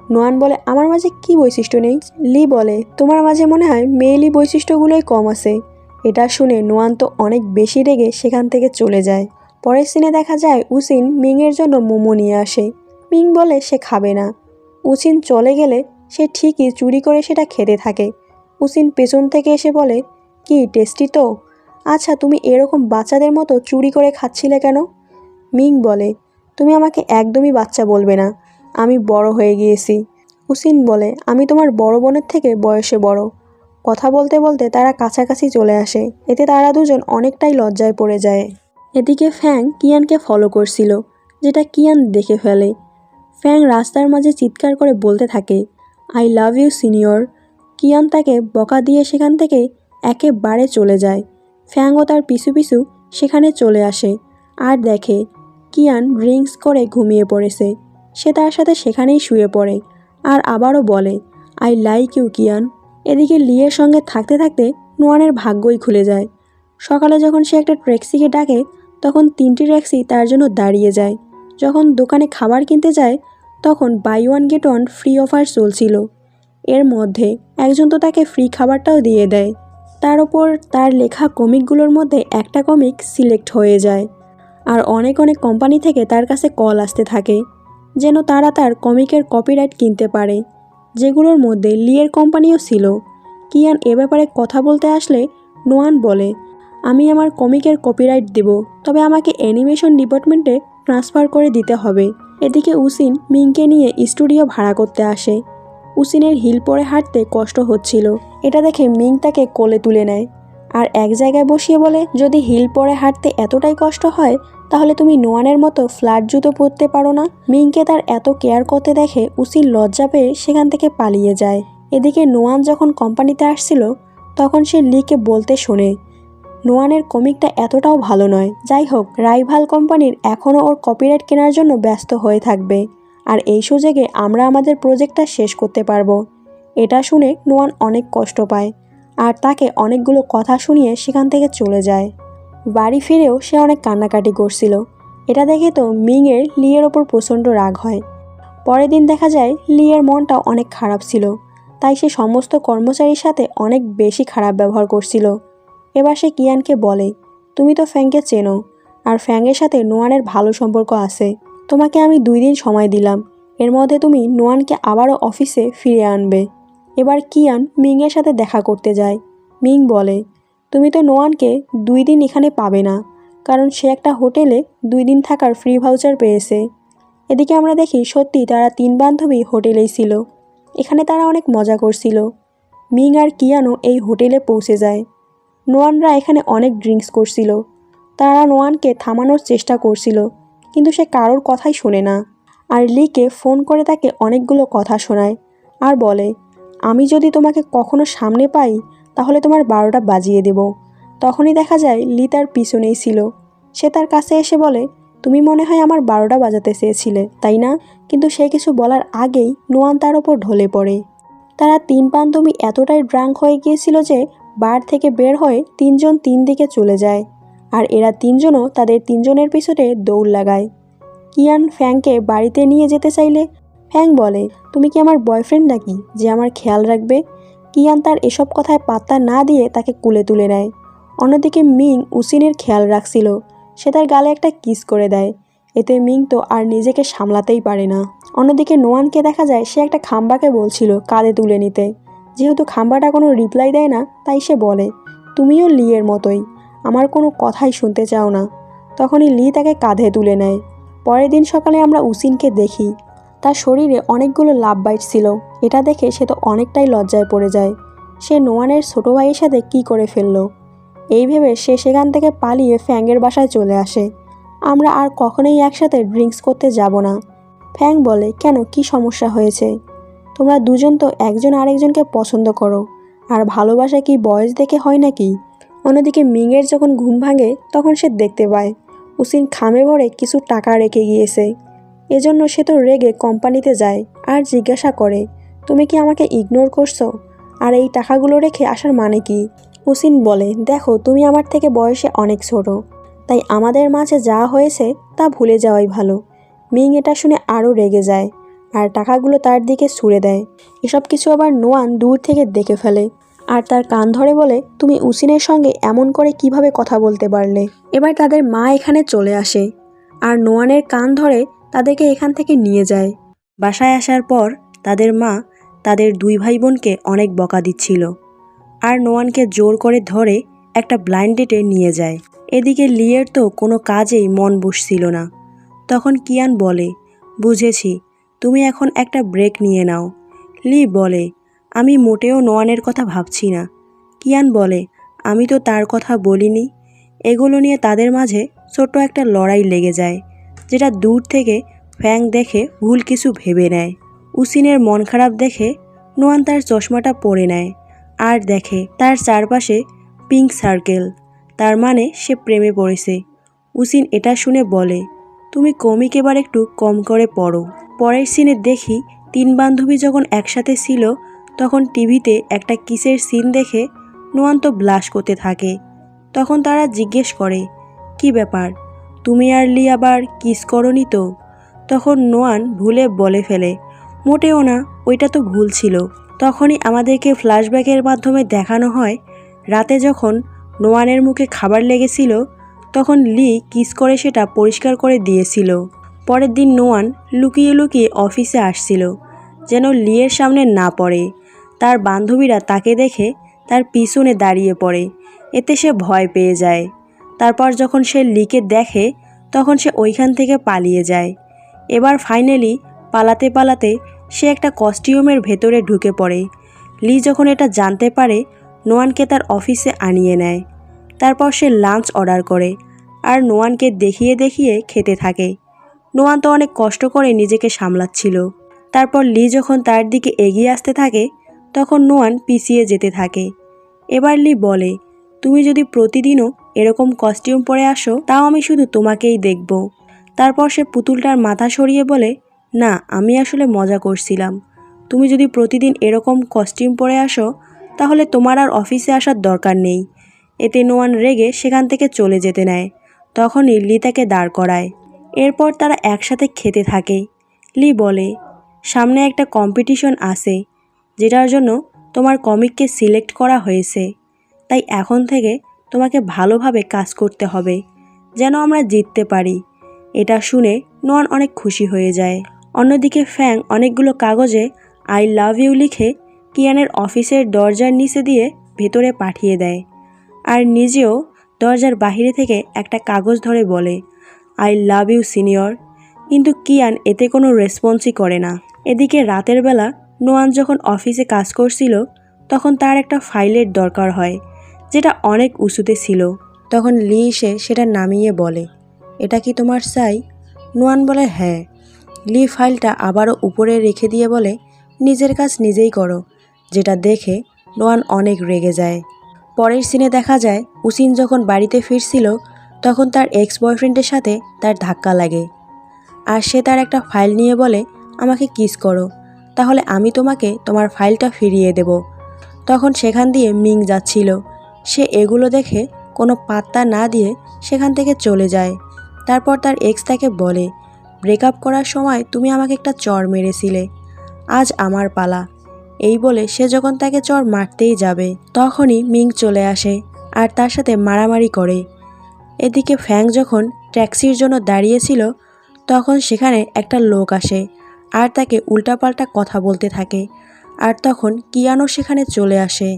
নোয়ান বলে, আমার মাঝে কি বৈশিষ্ট্য নেই? লি বলে, তোমার মাঝে মনে হয় মেয়েলি বৈশিষ্ট্যগুলোই কম আছে। এটা শুনে নোয়ান তো অনেক বেশি রেগে সেখান থেকে চলে যায়। পরের সিনে দেখা যায় উচিন মিংয়ের জন্য মোমো নিয়ে আসে। মিং বলে সে খাবে না। উচিন চলে গেলে সে ঠিকই চুরি করে সেটা খেতে থাকে। উচিন পেছন থেকে এসে বলে, কি টেস্টি তো, আচ্ছা তুমি এরকম বাচ্চাদের মতো চুরি করে খাচ্ছিলে কেন? মিং বলে, তুমি আমাকে একদমই বাচ্চা বলবে না, আমি বড় হয়ে গিয়েছি। উচিন বলে, আমি তোমার বড় বোনের থেকে বয়সে বড়। কথা বলতে বলতে তারা কাছাকাছি চলে আসে। এতে তারা দুজন অনেকটাই লজ্জায় পড়ে যায়। এদিকে ফ্যাং কিয়ানকে ফলো করছিল, যেটা কিয়ান দেখে ফেলে। ফ্যাং রাস্তার মাঝে চিৎকার করে বলতে থাকে, I love you senior. Kiyan তাকে বকা দিয়ে সেখান থেকে একেবারে চলে যায়। ফ্যাংও তার পিছু পিছু সেখানে চলে আসে আর দেখে কিয়ান ড্রিঙ্কস করে ঘুমিয়ে পড়েছে। সে তার সাথে সেখানেই শুয়ে পড়ে আর আবারও বলে, আই লাইক ইউ কিয়ান। এদিকে লিয়ের সঙ্গে থাকতে থাকতে নোয়ানের ভাগ্যই খুলে যায়। সকালে যখন সে একটা ট্যাক্সিকে ডাকে তখন 3টি ট্যাক্সি তার জন্য দাঁড়িয়ে যায়। যখন দোকানে খাবার কিনতে যায় তখন buy one get one free offer চলছিল। এর মধ্যে একজন তো তাকে ফ্রি খাবারটাও দিয়ে দেয়। তার ওপর তার লেখা কমিকগুলোর মধ্যে একটা কমিক সিলেক্ট হয়ে যায় আর অনেক অনেক কোম্পানি থেকে তার কাছে কল আসতে থাকে যেন তারা তার কমিকের কপিরাইট কিনতে পারে, যেগুলোর মধ্যে লিয়ের কোম্পানিও ছিল। কিয়ান এ ব্যাপারে কথা বলতে আসলে নোয়ান বলে, আমি আমার কমিকের কপিরাইট দেব, তবে আমাকে অ্যানিমেশন ডিপার্টমেন্টে ট্রান্সফার করে দিতে হবে। এদিকে উচিন মিংকে নিয়ে স্টুডিও ভাড়া করতে আসে। উচিনের হিল পরে হাঁটতে কষ্ট হচ্ছিল। এটা দেখে মিং তাকে কোলে তুলে নেয় আর এক জায়গায় বসিয়ে বলে, যদি হিল পরে হাঁটতে এতটাই কষ্ট হয় তাহলে তুমি নোয়ানের মতো ফ্ল্যাট জুতো পরতে পারো না। মিংকে তার এত কেয়ার করতে দেখে উচিন লজ্জা পেয়ে সেখান থেকে পালিয়ে যায়। এদিকে নোয়ান যখন কোম্পানিতে আসছিল তখন সে লিকে বলতে শোনে, নোয়ানের কমিকটা এতটাও ভালো নয়। যাই হোক, রাইভাল কোম্পানির এখনও ওর কপিরাইট কেনার জন্য ব্যস্ত হয়ে থাকবে আর এই সুযোগে আমরা আমাদের প্রজেক্টটা শেষ করতে পারবো। এটা শুনে নোয়ান অনেক কষ্ট পায় আর তাকে অনেকগুলো কথা শুনিয়ে সেখান থেকে চলে যায়। বাড়ি ফিরেও সে অনেক কান্নাকাটি করছিল। এটা দেখে তো মিংয়ের লিয়ের ওপর প্রচণ্ড রাগ হয়। পরের দিন দেখা যায় লিয়ের মনটা অনেক খারাপ ছিল, তাই সে সমস্ত কর্মচারীর সাথে অনেক বেশি খারাপ ব্যবহার করছিল। এবার সে কিয়ানকে বলে, তুমি তো ফ্যাংকে চেনো আর ফ্যাংয়ের সাথে নোয়ানের ভালো সম্পর্ক আছে। তোমাকে আমি 2 দিন সময় দিলাম, এর মধ্যে তুমি নোয়ানকে আবারও অফিসে ফিরে আনবে। এবার কিয়ান মিংয়ের সাথে দেখা করতে যায়। মিং বলে, তুমি তো নোয়ানকে 2 দিন এখানে পাবে না, কারণ সে একটা হোটেলে 2 দিন থাকার ফ্রি ভাউচার পেয়েছে। এদিকে আমরা দেখি সত্যি তারা 3 বান্ধবী হোটেলেই ছিল। এখানে তারা অনেক মজা করছিল। মিং আর কিয়ানও এই হোটেলে পৌঁছে যায়। নোয়ানরা এখানে অনেক ড্রিঙ্কস করছিল। তারা নোয়ানকে থামানোর চেষ্টা করছিল, কিন্তু সে কারোর কথাই শোনে না আর লিকে ফোন করে তাকে অনেকগুলো কথা শোনায় আর বলে, আমি যদি তোমাকে কখনো সামনে পাই তাহলে তোমার 12টা বাজিয়ে দেব। তখনই দেখা যায় লি তার পিছনেই ছিল। সে তার কাছে এসে বলে, তুমি মনে হয় আমার 12টা বাজাতে চেয়েছিলে তাই না? কিন্তু সে কিছু বলার আগেই নোয়ান তার ওপর ঢলে পড়ে। তারা 3 বান্ধবী এতটাই ড্রাঙ্ক হয়ে গিয়েছিল যে বার থেকে বের হয়ে 3 জন 3 দিকে চলে যায় আর এরা 3 জনও তাদের 3 জনের পিছনে দৌড় লাগায়। কিয়ান ফ্যাংকে বাড়িতে নিয়ে যেতে চাইলে ফ্যাং বলে, তুমি কি আমার বয়ফ্রেন্ড নাকি যে আমার খেয়াল রাখবে? কিয়ান তার এসব কথায় পাত্তা না দিয়ে তাকে কুলে তুলে নেয়। অন্যদিকে মিং উচিনের খেয়াল রাখছিল। সে তার গালে একটা কিস করে দেয়। এতে মিং তো আর নিজেকে সামলাতেই পারে না। অন্যদিকে নোয়ানকে দেখা যায় সে একটা খাম্বাকে বলছিল কাঁধে তুলে নিতে। যেহেতু খাম্বাটা কোনো রিপ্লাই দেয় না তাই সে বলে, তুমিও লিয়ের মতোই, আমার কোনো কথাই শুনতে চাও না। তখনই লি তাকে কাঁধে তুলে নেয়। পরের দিন সকালে আমরা উসিনকে দেখি, তার শরীরে অনেকগুলো লাভ বাইট ছিল। এটা দেখে সে তো অনেকটাই লজ্জায় পড়ে যায়। সে নোয়ানের ছোট ভাইয়ের সাথে কি করে ফেললো, এই ভেবে সে সেখান থেকে পালিয়ে ফ্যাংয়ের বাসায় চলে আসে। আমরা আর কখনোই একসাথে ড্রিঙ্কস করতে যাব না। ফ্যাং বলে, কেন, কি সমস্যা হয়েছে? তোমরা দুজন তো একজন আরেকজনকে পছন্দ করো, আর ভালোবাসা কি বয়স দেখে হয় নাকি? অন্যদিকে মিংয়ের যখন ঘুম ভাঙে তখন সে দেখতে পায় উসিন খামে ভরে কিছু টাকা রেখে গিয়েছে। এজন্য সে তো রেগে কোম্পানিতে যায় আর জিজ্ঞাসা করে, তুমি কি আমাকে ইগনোর করছো? আর এই টাকাগুলো রেখে আসার মানে কি? উসিন বলে, দেখো, তুমি আমার থেকে বয়সে অনেক ছোট, তাই আমাদের মাঝে যা হয়েছে তা ভুলে যাওয়াই ভালো। মিং এটা শুনে আরও রেগে যায় আর টাকাগুলো তার দিকে ছুঁড়ে দেয়। এসব কিছু আবার নোয়ান দূর থেকে দেখে ফেলে আর তার কান ধরে বলে, তুমি উসিনের সঙ্গে এমন করে কিভাবে কথা বলতে পারলে? এবার তাদের মা এখানে চলে আসে আর নোয়ানের কান ধরে তাদেরকে এখান থেকে নিয়ে যায়। বাসায় আসার পর তাদের মা তাদের দুই ভাই বোনকে অনেক বকা দিচ্ছিল আর নোয়ানকে জোর করে ধরে একটা ব্লাইন্ড ডেটে নিয়ে যায়। এদিকে লিয়ের তো কোনো কাজেই মন বসছিল না। তখন কিয়ান বলে, বুঝেছি, তুমি এখন একটা ব্রেক নিয়ে নাও। লি বলে, আমি মোটেও নোয়ানের কথা ভাবছি না। কিয়ান বলে, আমি তো তার কথা বলিনি। এগুলো নিয়ে তাদের মাঝে ছোট্ট একটা লড়াই লেগে যায়, যেটা দূর থেকে ফ্যাং দেখে ভুল কিছু ভেবে নেয়। উসিনের মন খারাপ দেখে নোয়ান তার চশমাটা পরে নেয় আর দেখে তার চারপাশে পিঙ্ক সার্কেল, তার মানে সে প্রেমে পড়েছে। উসিন এটা শুনে বলে, তুমি কমিক এবার একটু কম করে পড়ো। পরের সিনে দেখি তিন বান্ধবী যখন একসাথে ছিল তখন টিভিতে একটা কিসের সিন দেখে নোয়ান তো ব্লাশ করতে থাকে। তখন তারা জিজ্ঞেস করে, কি ব্যাপার, তুমি আর লি আবার কিস করনি তো? তখন নোয়ান ভুলে বলে ফেলে, মোটেও না, ওইটা তো ভুল ছিল। তখনই আমাদেরকে ফ্ল্যাশব্যাকের মাধ্যমে দেখানো হয় রাতে যখন নোয়ানের মুখে খাবার লেগেছিল তখন লি কিস করে সেটা পরিষ্কার করে দিয়েছিল। পরের দিন নোয়ান লুকিয়ে লুকিয়ে অফিসে আসছিল যেন লিয়ের সামনে না পড়ে। তার বান্ধবীরা তাকে দেখে তার পিছনে দাঁড়িয়ে পড়ে, এতে সে ভয় পেয়ে যায়। তারপর যখন সে লিকে দেখে তখন সে ওইখান থেকে পালিয়ে যায়। এবার ফাইনালি পালাতে পালাতে সে একটা কস্টিউমের ভেতরে ঢুকে পড়ে। লি যখন এটা জানতে পারে নোয়ানকে তার অফিসে আনিয়ে নেয়। তারপর সে লাঞ্চ অর্ডার করে আর নোয়ানকে দেখিয়ে দেখিয়ে খেতে থাকে। নোয়ান তো অনেক কষ্ট করে নিজেকে সামলাচ্ছিল। তারপর লি যখন তার দিকে এগিয়ে আসতে থাকে তখন নোয়ান পিছিয়ে যেতে থাকে। এবার লি বলে, তুমি যদি প্রতিদিনও এরকম কস্টিউম পরে আসো তাও আমি শুধু তোমাকেই দেখব। তারপর সে পুতুলটার মাথা সরিয়ে বলে, না, আমি আসলে মজা করছিলাম। তুমি যদি প্রতিদিন এরকম কস্টিউম পরে আসো তাহলে তোমার আর অফিসে আসার দরকার নেই। এতে নোয়ান রেগে সেখান থেকে চলে যেতে নেয়। তখনই লি তাকে দাঁড় করায়। এরপর তারা একসাথে খেতে থাকে। লি বলে, সামনে একটা কম্পিটিশন আছে যেটার জন্য তোমার কমিককে সিলেক্ট করা হয়েছে, তাই এখন থেকে তোমাকে ভালোভাবে কাজ করতে হবে যেন আমরা জিততে পারি। এটা শুনে নোয়ান অনেক খুশি হয়ে যায়। অন্যদিকে ফ্যাং অনেকগুলো কাগজে আই লাভ ইউ লিখে কিয়ানের অফিসের দরজার নিচে দিয়ে ভেতরে পাঠিয়ে দেয় আর নিজেও দরজার বাহিরে থেকে একটা কাগজ ধরে বলে, আই লাভ ইউ সিনিয়র। কিন্তু কিয়ান এতে কোনো রেসপন্সই করে না। এদিকে রাতের বেলা নোয়ান যখন অফিসে কাজ করছিল তখন তার একটা ফাইলের দরকার হয় যেটা অনেক উঁচুতে ছিল। তখন লি এসে সেটা নামিয়ে বলে, এটা কি তোমার চাই? নোয়ান বলে, হ্যাঁ। লি ফাইলটা আবারও উপরে রেখে দিয়ে বলে, নিজের কাজ নিজেই করো, যেটা দেখে নোয়ান অনেক রেগে যায়। পরের সিনে দেখা যায় উসিন যখন বাড়িতে ফিরছিল তখন তার এক্স বয়ফ্রেন্ডের সাথে তার ধাক্কা লাগে আর সে তার একটা ফাইল নিয়ে বলে, আমাকে কিস করো, তাহলে আমি তোমাকে তোমার ফাইলটা ফিরিয়ে দেব। তখন সেখান দিয়ে মিং যাচ্ছিল। সে এগুলো দেখে কোনো পাত্তা না দিয়ে সেখান থেকে চলে যায়। তারপর তার এক্স তাকে বলে, ব্রেকআপ করার সময় তুমি আমাকে একটা চড় মেরেছিলে, আজ আমার পালা। এই বলে সে যখন তাকে চড় মারতেই যাবে তখনই মিং চলে আসে আর তার সাথে মারামারি করে। এদিকে ফ্যাং যখন ট্যাক্সির জন্য দাঁড়িয়েছিল তখন সেখানে একটা লোক আসে আর তাকে উল্টাপাল্টা কথা বলতে থাকে। আর তখন কিয়ানো সেখানে চলে আসে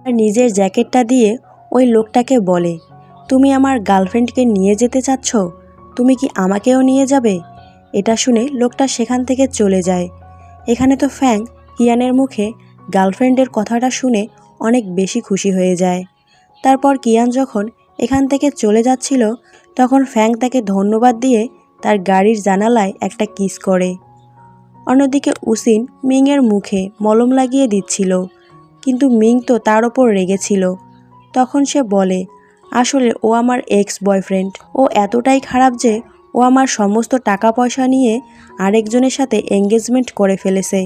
আর নিজের জ্যাকেটটা দিয়ে ওই লোকটাকে বলে, তুমি আমার গার্লফ্রেন্ডকে নিয়ে যেতে চাচ্ছ? তুমি কি আমাকেও নিয়ে যাবে? এটা শুনে লোকটা সেখান থেকে চলে যায়। এখানে তো ফ্যাং কিয়ানের মুখে গার্লফ্রেন্ডের কথাটা শুনে অনেক বেশি খুশি হয়ে যায়। তারপর কিয়ান যখন এখান থেকে চলে যাচ্ছিল তখন ফ্যাং তাকে ধন্যবাদ দিয়ে তার গাড়ির জানালায় একটা কিস করে। অন্যদিকে উসিন মিংয়ের মুখে মলম লাগিয়ে দিচ্ছিল, কিন্তু মিং তো তার ওপর রেগেছিল। তখন সে বলে, আসলে ও আমার এক্স বয়ফ্রেন্ড। ও এতটাই খারাপ যে ও আমার সমস্ত টাকা পয়সা নিয়ে আরেকজনের সাথে এঙ্গেজমেন্ট করে ফেলেছে।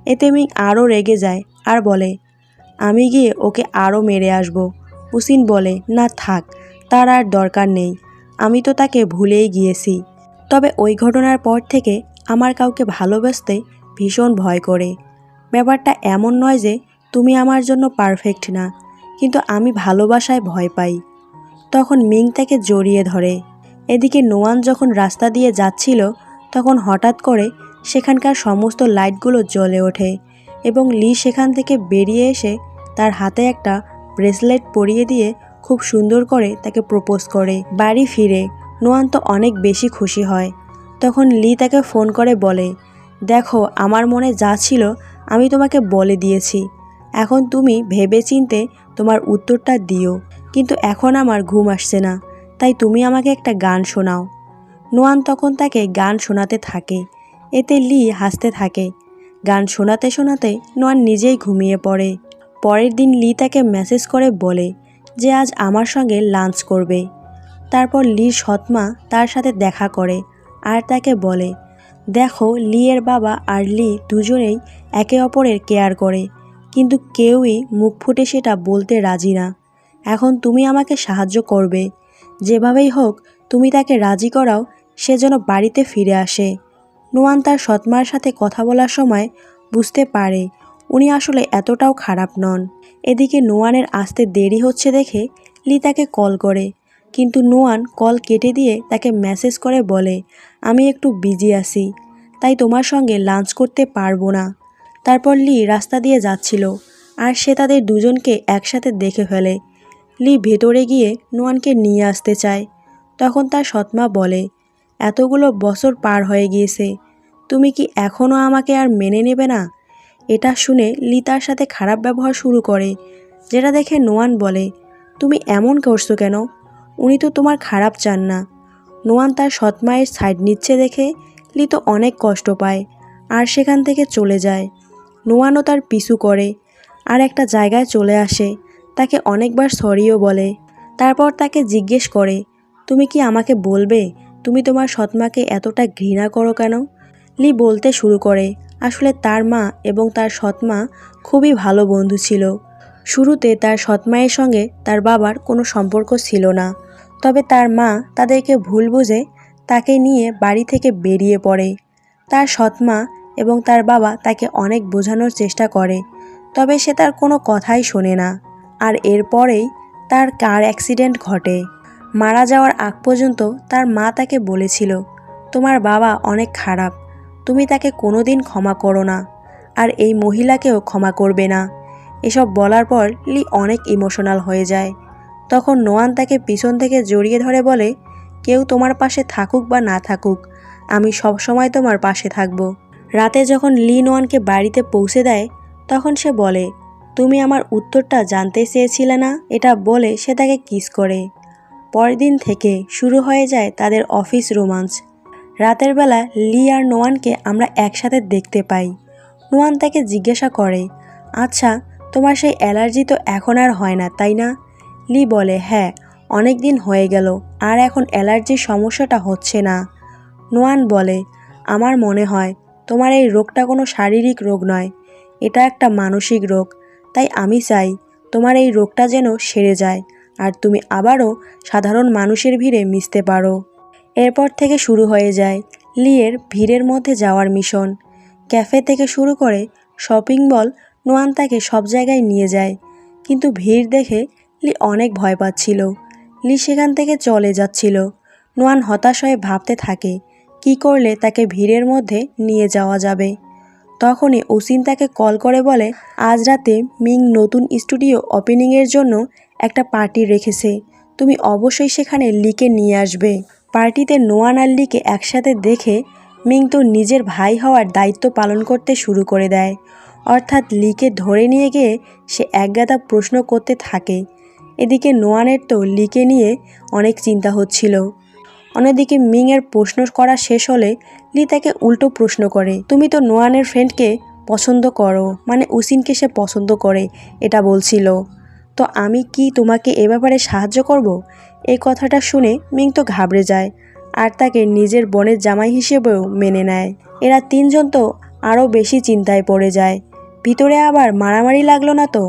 এতে মিং আরও রেগে যায় আর বলে, আমি গিয়ে ওকে আরও মেরে আসব। উসিন বলে, না থাক, তার আর দরকার নেই, আমি তো তাকে ভুলেই গিয়েছি। তবে ওই ঘটনার পর থেকে আমার কাউকে ভালোবাসতে ভীষণ ভয় করে। ব্যাপারটা এমন নয় যে তুমি আমার জন্য পারফেক্ট না, কিন্তু আমি ভালোবাসায় ভয় পাই। তখন মিং তাকে জড়িয়ে ধরে। এদিকে নোয়ান যখন রাস্তা দিয়ে যাচ্ছিল তখন হঠাৎ করে সেখানকার সমস্ত লাইটগুলো জ্বলে ওঠে এবং লি সেখান থেকে বেরিয়ে এসে তার হাতে একটা ব্রেসলেট পরিয়ে দিয়ে খুব সুন্দর করে তাকে প্রপোজ করে। বাড়ি ফিরে নোয়ান তো অনেক বেশি খুশি হয়। তখন লি তাকে ফোন করে বলে, দেখো, আমার মনে যা ছিল আমি তোমাকে বলে দিয়েছি, এখন তুমি ভেবেচিন্তে তোমার উত্তরটা দিও, কিন্তু এখন আমার ঘুম আসছে না, তাই তুমি আমাকে একটা গান শোনাও। নোয়ান তখন তাকে গান শোনাতে থাকে। এতে লি হাসতে থাকে। গান শোনাতে শোনাতে নোয়ান নিজেই ঘুমিয়ে পড়ে। পরের দিন লি তাকে মেসেজ করে বলে যে আজ আমার সঙ্গে লাঞ্চ করবে। তারপর লির সৎমা তার সাথে দেখা করে আর তাকে বলে, দেখো, লি এর বাবা আর লি দুজনেই একে অপরের কেয়ার করে, কিন্তু কেউই মুখ ফুটে সেটা বলতে রাজি না। এখন তুমি আমাকে সাহায্য করবে, যেভাবেই হোক তুমি তাকে রাজি করাও সে যেন বাড়িতে ফিরে আসে। নোয়ান তার সৎমার সাথে কথা বলার সময় বুঝতে পারে উনি আসলে এতটাও খারাপ নন। এদিকে নোয়ানের আসতে দেরি হচ্ছে দেখে লি তাকে কল করে, কিন্তু নোয়ান কল কেটে দিয়ে তাকে মেসেজ করে বলে, আমি একটু বিজি আছি, তাই তোমার সঙ্গে লাঞ্চ করতে পারবো না। তারপর লি রাস্তা দিয়ে যাচ্ছিল আর সে তাদের দুজনকে একসাথে দেখে ফেলে। লি ভেতরে গিয়ে নোয়ানকে নিয়ে আসতে চায়। তখন তার সৎমা বলে, এতগুলো বছর পার হয়ে গিয়েছে, তুমি কি এখনও আমাকে আর মেনে নেবে না? এটা শুনে লি তার সাথে খারাপ ব্যবহার শুরু করে, যেটা দেখে নোয়ান বলে, তুমি এমন করছো কেন? উনি তো তোমার খারাপ চান না। নোয়ান তার সৎমায়ের সাইড নিচ্ছে দেখে লি তো অনেক কষ্ট পায় আর সেখান থেকে চলে যায়। নোয়ানও তার পিছু করে আর একটা জায়গায় চলে আসে, তাকে অনেকবার সরিও বলে। তারপর তাকে জিজ্ঞেস করে, তুমি কি আমাকে বলবে তুমি তোমার সৎমাকে এতটা ঘৃণা করো কেন? লি বলতে শুরু করে, আসলে তার মা এবং তার সৎমা খুবই ভালো বন্ধু ছিল। শুরুতে তার সৎমায়ের সঙ্গে তার বাবার কোনো সম্পর্ক ছিল না, তবে তার মা তাদেরকে ভুল বুঝে তাকে নিয়ে বাড়ি থেকে বেরিয়ে পড়ে। তার সৎমা এবং তার বাবা তাকে অনেক বোঝানোর চেষ্টা করে, তবে সে তার কোনো কথাই শোনে না। আর এরপরেই তার কার অ্যাক্সিডেন্ট ঘটে। মারা যাওয়ার আগ পর্যন্ত তার মা তাকে বলেছিল, তোমার বাবা অনেক খারাপ, তুমি তাকে কোনোদিন ক্ষমা করো না, আর এই মহিলাকেও ক্ষমা করবে না। এসব বলার পর লি অনেক ইমোশনাল হয়ে যায়। তখন নোয়ান তাকে পিছন থেকে জড়িয়ে ধরে বলে, কেউ তোমার পাশে থাকুক বা না থাকুক, আমি সবসময় তোমার পাশে থাকব। রাতে যখন লি নোয়ানকে বাড়িতে পৌঁছে দেয় তখন সে বলে, তুমি আমার উত্তরটা জানতে চেয়েছিলে না? এটা বলে সে তাকে কিস করে। পরের দিন থেকে শুরু হয়ে যায় তাদের অফিস রোমান্স। রাতের বেলা লি আর নোয়ানকে আমরা একসাথে দেখতে পাই। নোয়ান তাকে জিজ্ঞাসা করে, আচ্ছা, তোমার সেই অ্যালার্জি তো এখন আর হয় না, তাই না? লি বলে, হ্যাঁ, অনেক দিন হয়ে গেল আর এখন অ্যালার্জির সমস্যাটা হচ্ছে না। নোয়ান বলে, আমার মনে হয় তোমার এই রোগটা কোনো শারীরিক রোগ নয়, এটা একটা মানসিক রোগ, তাই আমি চাই তোমার এই রোগটা যেন সেরে যায় আর তুমি আবারও সাধারণ মানুষের ভিড়ে মিশতে পারো। এরপর থেকে শুরু হয়ে যায় লিয়ের ভিড়ের মধ্যে যাওয়ার মিশন। ক্যাফে থেকে শুরু করে শপিং মল, নোয়ান তাকে সব জায়গায় নিয়ে যায়, কিন্তু ভিড় দেখে লি অনেক ভয় পাচ্ছিল। লি সেখান থেকে চলে যাচ্ছিল। নোয়ান হতাশ হয়ে ভাবতে থাকে কি করলে তাকে ভিড়ের মধ্যে নিয়ে যাওয়া যাবে। তখনই উসিন তাকে কল করে বলে, আজ রাতে মিং নতুন স্টুডিও ওপেনিংয়ের জন্য একটা পার্টি রেখেছে, তুমি অবশ্যই সেখানে লিকে নিয়ে আসবে। পার্টিতে নোয়ান আর লিকে একসাথে দেখে মিং তো নিজের ভাই হওয়ার দায়িত্ব পালন করতে শুরু করে দেয়। অর্থাৎ লিকে ধরে নিয়ে গিয়ে সে একগাদা প্রশ্ন করতে থাকে। এদিকে নোয়ানের তো লিকে নিয়ে অনেক চিন্তা হচ্ছিল। অন্যদিকে মিংয়ের প্রশ্ন করা শেষ হলে লি তাকে উল্টো প্রশ্ন করে, তুমি তো নোয়ানের ফ্রেন্ডকে পছন্দ করো, মানে উসিনকে সে পছন্দ করে এটা বলছিল, তো আমি কি তোমাকে এ ব্যাপারে সাহায্য করব? এই কথাটা শুনে মিং তো ঘাবড়ে যায় আর তাকে নিজের বোনের জামাই হিসেবেও মেনে নেয়। এরা তিনজন তো আরও বেশি চিন্তায় পড়ে যায়। ভিতরে আবার মারামারি লাগলো না তো?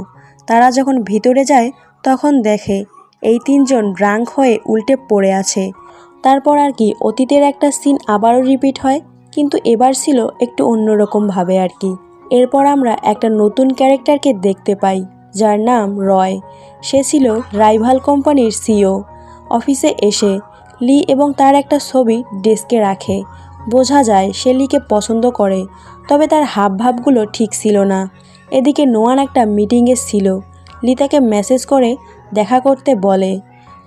তারা যখন ভিতরে যায় তখন দেখে এই তিনজন ড্রাঙ্ক হয়ে উল্টে পড়ে আছে। তারপর আর কি অতীতের একটা সিন আবারও রিপিট হয়, কিন্তু এবার ছিল একটু অন্যরকমভাবে আর কি। এরপর আমরা একটা নতুন ক্যারেক্টারকে দেখতে পাই যার নাম রয়। সে ছিল রাইভাল কোম্পানির সিইও। অফিসে এসে লি এবং তার একটা ছবি ডেস্কে রাখে। বোঝা যায় সে লিকে পছন্দ করে, তবে তার হাবভাবগুলো ঠিক ছিল না। এদিকে নোয়ান একটা মিটিংয়ে ছিল। লি তাকে মেসেজ করে দেখা করতে বলে।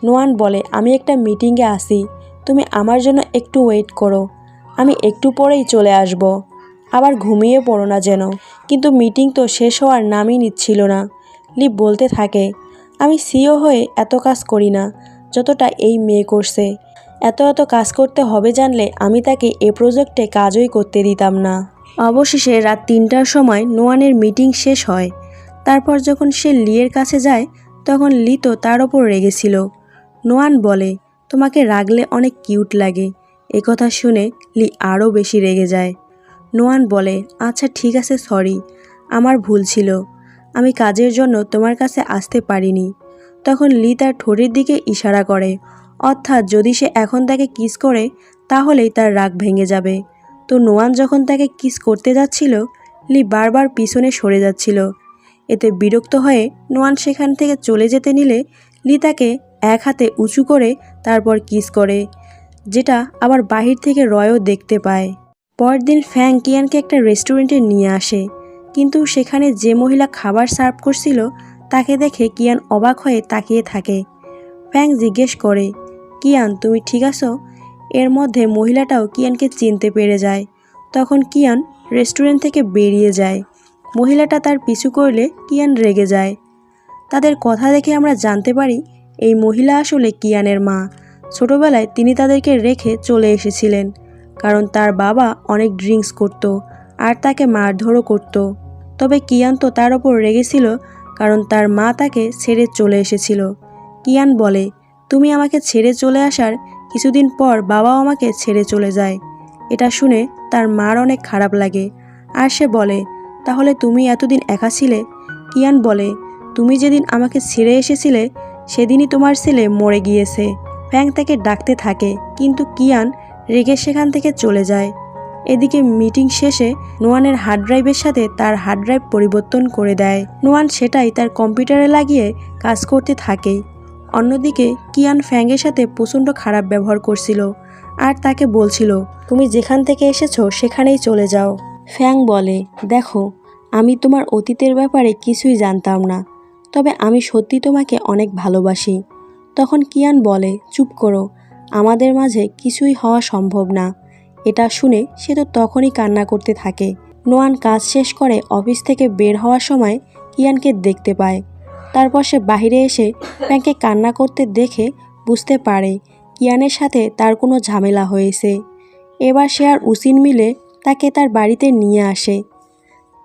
নোয়ান বলে, আমি একটা মিটিংয়ে আসি, তুমি আমার জন্য একটু ওয়েট করো, আমি একটু পরেই চলে আসব, আবার ঘুমিয়ে পড়ো না যেন। কিন্তু মিটিং তো শেষ হওয়ার নামই নিচ্ছিল না। লি বলতে থাকে, আমি সিইও হয়ে এত কাজ করি না যতটা এই মেয়ে করছে। এত কাজ করতে হবে জানলে আমি তাকে এ প্রজেক্টে কাজই করতে দিতাম না। অবশেষে রাত ৩টার সময় নোয়ানের মিটিং শেষ হয়। তারপর যখন সে লিয়ের কাছে যায় তখন লি তো তার ওপর রেগেছিল। নোয়ান বলে, তোমাকে রাগলে অনেক কিউট লাগে। এ কথা শুনে লি আরও বেশি রেগে যায়। নোয়ান বলে, আচ্ছা ঠিক আছে, সরি, আমার ভুল ছিল, আমি কাজের জন্য তোমার কাছে আসতে পারিনি। তখন লি তার ঠোঁটের দিকে ইশারা করে, অর্থাৎ যদি সে এখন তাকে কিস করে তাহলেই তার রাগ ভেঙে যাবে। তো নোয়ান যখন তাকে কিস করতে যাচ্ছিল লি বারবার পিছনে সরে যাচ্ছিল। এতে বিরক্ত হয়ে নোয়ান সেখান থেকে চলে যেতে নিলে লি তাকে এক হাতে উঁচু করে তারপর কিস করে, যেটা আবার বাহির থেকে রয়ও দেখতে পায়। পরদিন ফ্যাং কিয়ানকে একটা রেস্টুরেন্টে নিয়ে আসে, কিন্তু সেখানে যে মহিলা খাবার সার্ভ করছিল তাকে দেখে কিয়ান অবাক হয়ে তাকিয়ে থাকে। ফ্যাং জিজ্ঞেস করে, কিয়ান তুমি ঠিক আছো? এর মধ্যে মহিলাটাও কিয়ানকে চিনতে পেরে যায়। তখন কিয়ান রেস্টুরেন্ট থেকে বেরিয়ে যায়। মহিলাটা তার পিছু করলে কিয়ান রেগে যায়। তাদের কথা দেখে আমরা জানতে পারি এই মহিলা আসলে কিয়ানের মা। ছোটবেলায় তিনি তাদেরকে রেখে চলে এসেছিলেন, কারণ তার বাবা অনেক ড্রিঙ্কস করত আর তাকে মারধরও করত। তবে কিয়ান তো তার ওপর রেগেছিল কারণ তার মা তাকে ছেড়ে চলে এসেছিল। কিয়ান বলে, তুমি আমাকে ছেড়ে চলে আসার কিছুদিন পর বাবাও আমাকে ছেড়ে চলে যায়। এটা শুনে তার মার অনেক খারাপ লাগে আর সে বলে, তাহলে তুমি এতদিন একা ছিলে? কিয়ান বলে, তুমি যেদিন আমাকে ছেড়ে এসেছিলে সেদিনই তোমার ছেলে মরে গিয়েছে। ফ্যাং তাকে ডাকতে থাকে, কিন্তু কিয়ান রেগে সেখান থেকে চলে যায়। এদিকে মিটিং শেষে নোয়ানের হার্ড ড্রাইভের সাথে তার হার্ড ড্রাইভ পরিবর্তন করে দেয়। নোয়ান সেটাই তার কম্পিউটারে লাগিয়ে কাজ করতে থাকে। অন্যদিকে কিয়ান ফ্যাংয়ের সাথে প্রচণ্ড খারাপ ব্যবহার করছিল আর তাকে বলছিল, তুমি যেখান থেকে এসেছো সেখানেই চলে যাও। ফ্যাং বলে, দেখো, আমি তোমার অতীতের ব্যাপারে কিছুই জানতাম না, তবে আমি সত্যি তোমাকে অনেক ভালোবাসি। তখন কিয়ান বলে, চুপ করো, আমাদের মাঝে কিছুই হওয়া সম্ভব না। এটা শুনে সে তো তখনই কান্না করতে থাকে। নোয়ান কাজ শেষ করে অফিস থেকে বের হওয়ার সময় কিয়ানকে দেখতে পায়। তারপর সে বাইরে এসে ফ্যাংকে কান্না করতে দেখে বুঝতে পারে কিয়ানের সাথে তার কোনো ঝামেলা হয়েছে। এবার সে আর উসিন মিলে তাকে তার বাড়িতে নিয়ে আসে।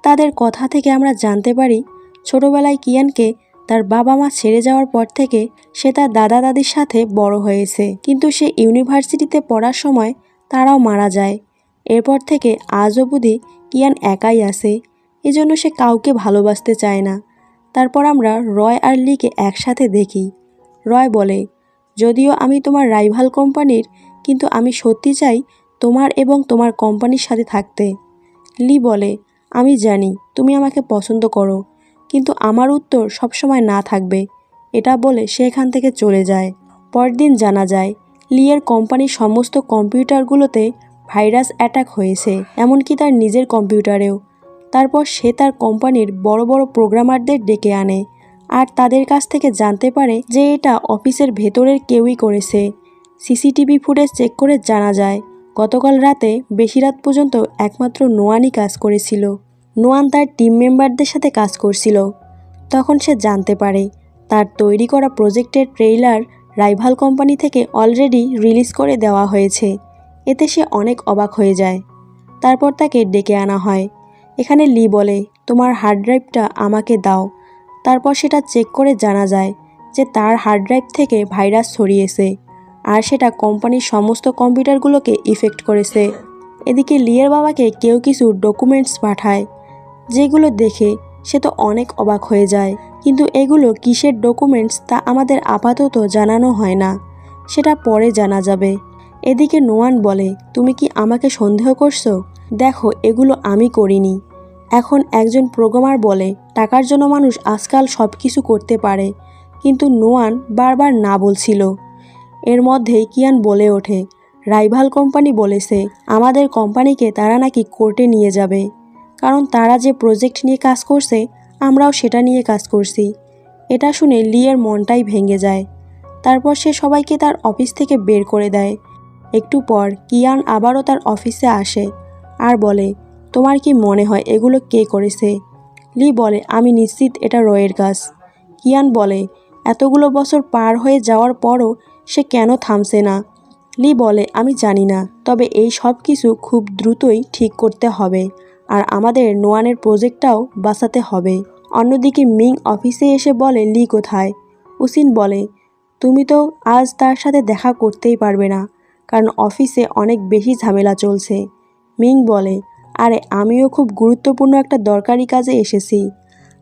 তাদের কথা থেকে আমরা জানতে পারি ছোটবেলায় কিয়ানকে তার বাবা মা ছেড়ে যাওয়ার পর থেকে সে তার দাদা দাদির সাথে বড় হয়েছে, কিন্তু সে ইউনিভার্সিটিতে পড়ার সময় তারাও মারা যায়। এরপর থেকে আজ অবধি কিয়ান একাই আছে, এজন্য সে কাউকে ভালোবাসতে চায় না। তারপর আমরা রয় আর লিকে একসাথে দেখি। রয় বলে, যদিও আমি তোমার রাইভাল কোম্পানির, কিন্তু আমি সত্যি চাই তোমার এবং তোমার কোম্পানির সাথে থাকতে। লি বলে, আমি জানি তুমি আমাকে পছন্দ করো, কিন্তু আমার উত্তর সবসময় না থাকবে। এটা বলে সে এখান থেকে চলে যায়। পরদিন জানা যায় লিয়ের কোম্পানির সমস্ত কম্পিউটারগুলোতে ভাইরাস অ্যাটাক হয়েছে, এমনকি তার নিজের কম্পিউটারেও। তারপর সে তার কোম্পানির বড় বড় প্রোগ্রামারদের ডেকে আনে আর তাদের কাছ থেকে জানতে পারে যে এটা অফিসের ভেতরের কেউই করেছে। সিসিটিভি ফুটেজ চেক করে জানা যায় গতকাল রাতে বেশি রাত পর্যন্ত একমাত্র নোয়ানই কাজ করেছিল। নোয়ান তার টিম মেম্বারদের সাথে কাজ করছিল। তখন সে জানতে পারে তার তৈরি করা প্রজেক্টের ট্রেইলার রাইভাল কোম্পানি থেকে অলরেডি রিলিজ করে দেওয়া হয়েছে। এতে সে অনেক অবাক হয়ে যায়। তারপর তাকে ডেকে আনা হয়। এখানে লি বলে, তোমার হার্ড ড্রাইভটা আমাকে দাও। তারপর সেটা চেক করে জানা যায় যে তার হার্ড ড্রাইভ থেকে ভাইরাস ছড়িয়েছে, আর সেটা কোম্পানির সমস্ত কম্পিউটারগুলোকে ইফেক্ট করেছে। এদিকে লিয়ের বাবাকে কেউ কিছু ডকুমেন্টস পাঠায়, যেগুলো দেখে সে তো অনেক অবাক হয়ে যায়। কিন্তু এগুলো কিসের ডকুমেন্টস তা আমাদের আপাতত জানানো হয় না, সেটা পরে জানা যাবে। এদিকে নোয়ান বলে, তুমি কি আমাকে সন্দেহ করছো? দেখো, এগুলো আমি করিনি। এখন একজন প্রোগ্রামার বলে, টাকার জন্য মানুষ আজকাল সব কিছু করতে পারে। কিন্তু নোয়ান বারবার না বলছিল। এর মধ্যেই কিয়ান বলে ওঠে, রাইভাল কোম্পানি বলেছে আমাদের কোম্পানিকে তারা নাকি কোর্টে নিয়ে যাবে, কারণ তারা যে প্রজেক্ট নিয়ে কাজ করছে আমরাও সেটা নিয়ে কাজ করছি। এটা শুনে লিয়ের মনটাই ভেঙে যায়। তারপর সে সবাইকে তার অফিস থেকে বের করে দেয়। একটু পর কিয়ান আবারও তার অফিসে আসে আর বলে, তোমার কি মনে হয় এগুলো কে করেছে? লি বলে, আমি নিশ্চিত এটা রয়ের কাজ। কিয়ান বলে, এতগুলো বছর পার হয়ে যাওয়ার পরও সে কেন থামছে না? লি বলে, আমি জানি না, তবে এই সব কিছু খুব দ্রুতই ঠিক করতে হবে, আর আমাদের নোয়ানের প্রজেক্টটাও বাঁচাতে হবে। অন্যদিকে মিং অফিসে এসে বলে, লি কোথায়? উসিন বলে, তুমি তো আজ তার সাথে দেখা করতেই পারবে না, কারণ অফিসে অনেক বেশি ঝামেলা চলছে। মিং বলে, আরে আমিও খুব গুরুত্বপূর্ণ একটা দরকারি কাজে এসেছি।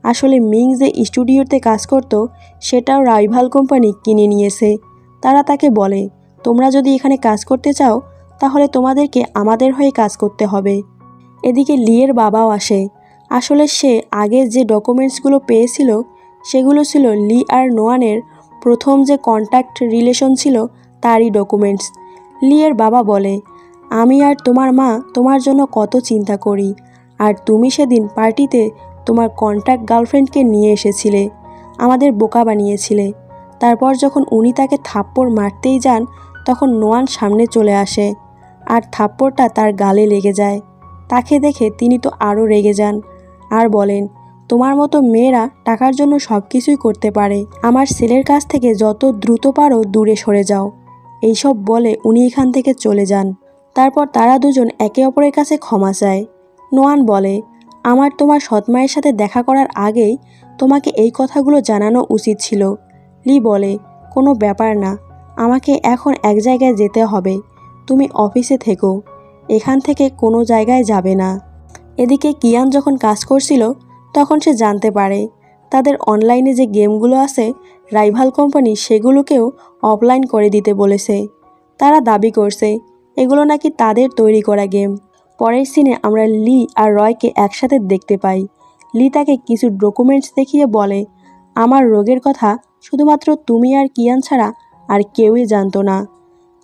আসলে মিং যে স্টুডিওতে কাজ করত সেটাও রাইভাল কোম্পানি কিনে নিয়েছে। তারা তাকে বলে, তোমরা যদি এখানে কাজ করতে চাও তাহলে তোমাদেরকে আমাদের হয়ে কাজ করতে হবে। এদিকে লিয়ের বাবাও আসে। আসলে সে আগে যে ডকুমেন্টসগুলো পেয়েছিল সেগুলো ছিল লি আর নোয়ানের প্রথম যে কন্ট্যাক্ট রিলেশন ছিল তারই ডকুমেন্টস। লিয়ের বাবা বলে, আমি আর তোমার মা তোমার জন্য কত চিন্তা করি, আর তুমি সেদিন পার্টিতে তোমার কন্ট্যাক্ট গার্লফ্রেন্ডকে নিয়ে এসেছিলে, আমাদের বোকা বানিয়েছিলে। তারপর যখন উনি তাকে থাপ্পড় মারতেই যান তখন নোয়ান সামনে চলে আসে আর থাপ্পড়টা তার গালে লেগে যায়। তাকে দেখে তিনি তো আরও রেগে যান আর বলেন, তোমার মতো মেয়েরা টাকার জন্য সব কিছুই করতে পারে, আমার ছেলের কাছ থেকে যত দ্রুত পারো দূরে সরে যাও। এইসব বলে উনি এখান থেকে চলে যান। তারপর তারা দুজন একে অপরের কাছে ক্ষমা চায়। নোয়ান বলে, আমার তোমার সৎমায়ের সাথে দেখা করার আগেই তোমাকে এই কথাগুলো জানানো উচিত ছিল। লি বলে, কোনো ব্যাপার না, আমাকে এখন এক জায়গায় যেতে হবে, তুমি অফিসে থেকো, এখান থেকে কোনো জায়গায় যাবে না। এদিকে কিয়ান যখন কাজ করছিল তখন সে জানতে পারে তাদের অনলাইনে যে গেমগুলো আছে রাইভাল কোম্পানি সেগুলোকেও অফলাইন করে দিতে বলেছে। তারা দাবি করছে এগুলো নাকি তাদের তৈরি করা গেম। পরের সিনে আমরা লি আর রয়কে একসাথে দেখতে পাই। লি তাকে কিছু ডকুমেন্টস দেখিয়ে বলে, আমার রোগের কথা শুধুমাত্র তুমি আর কিয়ান ছাড়া আর কেউই জানতো না।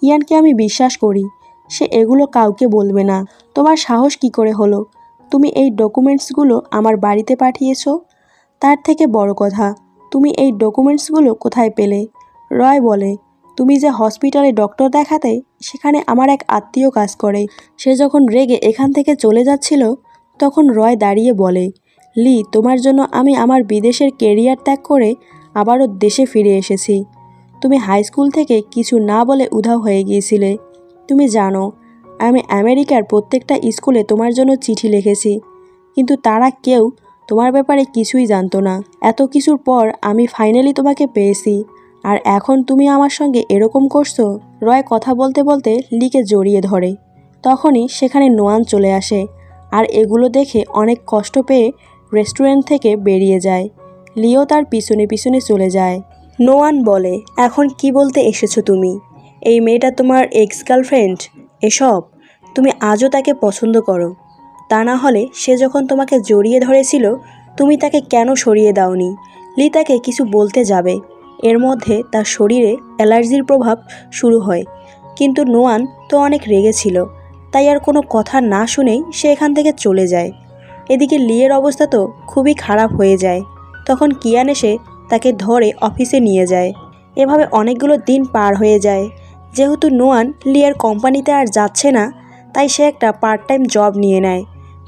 কিয়ানকে আমি বিশ্বাস করি, সে এগুলো কাউকে বলবে না। তোমার সাহস কি করে হলো? তুমি এই ডকুমেন্টসগুলো আমার বাড়িতে পাঠিয়েছো? তার থেকে বড় কথা, তুমি এই ডকুমেন্টসগুলো কোথায় পেলে? রয় বলে, তুমি যে হসপিটালে ডক্টর দেখাতে সেখানে আমার এক আত্মীয় কাজ করে। সে যখন রেগে এখান থেকে চলে যাচ্ছিল তখন রয় দাঁড়িয়ে বলে, লি, তোমার জন্য আমি আমার বিদেশের কেরিয়ার ত্যাগ করে আবারও দেশে ফিরে এসেছি। তুমি হাই স্কুল থেকে কিছু না বলে উধাও হয়ে গিয়েছিলে। তুমি জানো আমি আমেরিকার প্রত্যেকটা স্কুলে তোমার জন্য চিঠি লিখেছি, কিন্তু তারা কেউ তোমার ব্যাপারে কিছুই জানতো না। এত কিছুর পর আমি ফাইনালি তোমাকে পেয়েছি, আর এখন তুমি আমার সঙ্গে এরকম করছো? রয় কথা বলতে বলতে লিকে জড়িয়ে ধরে। তখনই সেখানে নোয়ান চলে আসে আর এগুলো দেখে অনেক কষ্ট পেয়ে রেস্টুরেন্ট থেকে বেরিয়ে যায়। লিও তার পিছনে পিছনে চলে যায়। নোয়ান বলে, এখন কি বলতে এসেছো তুমি? এই মেয়েটা তোমার এক্স গার্লফ্রেন্ড? এসব তুমি আজও তাকে পছন্দ করো? তা না হলে সে যখন তোমাকে জড়িয়ে ধরেছিল তুমি তাকে কেন সরিয়ে দাওনি? লি তাকে কিছু বলতে যাবে, এর মধ্যে তার শরীরে অ্যালার্জির প্রভাব শুরু হয়। কিন্তু নোয়ান তো অনেক রেগেছিল, তাই আর কোনো কথা না শুনেই সে এখান থেকে চলে যায়। এদিকে লিয়ের অবস্থা তো খুবই খারাপ হয়ে যায়। তখন কিয়ান এসে তাকে ধরে অফিসে নিয়ে যায়। এভাবে অনেকগুলো দিন পার হয়ে যায়। যেহেতু নোয়ান লির কোম্পানিতে আর যাচ্ছে না, তাই সে একটা পার্ট টাইম জব নিয়ে নেয়।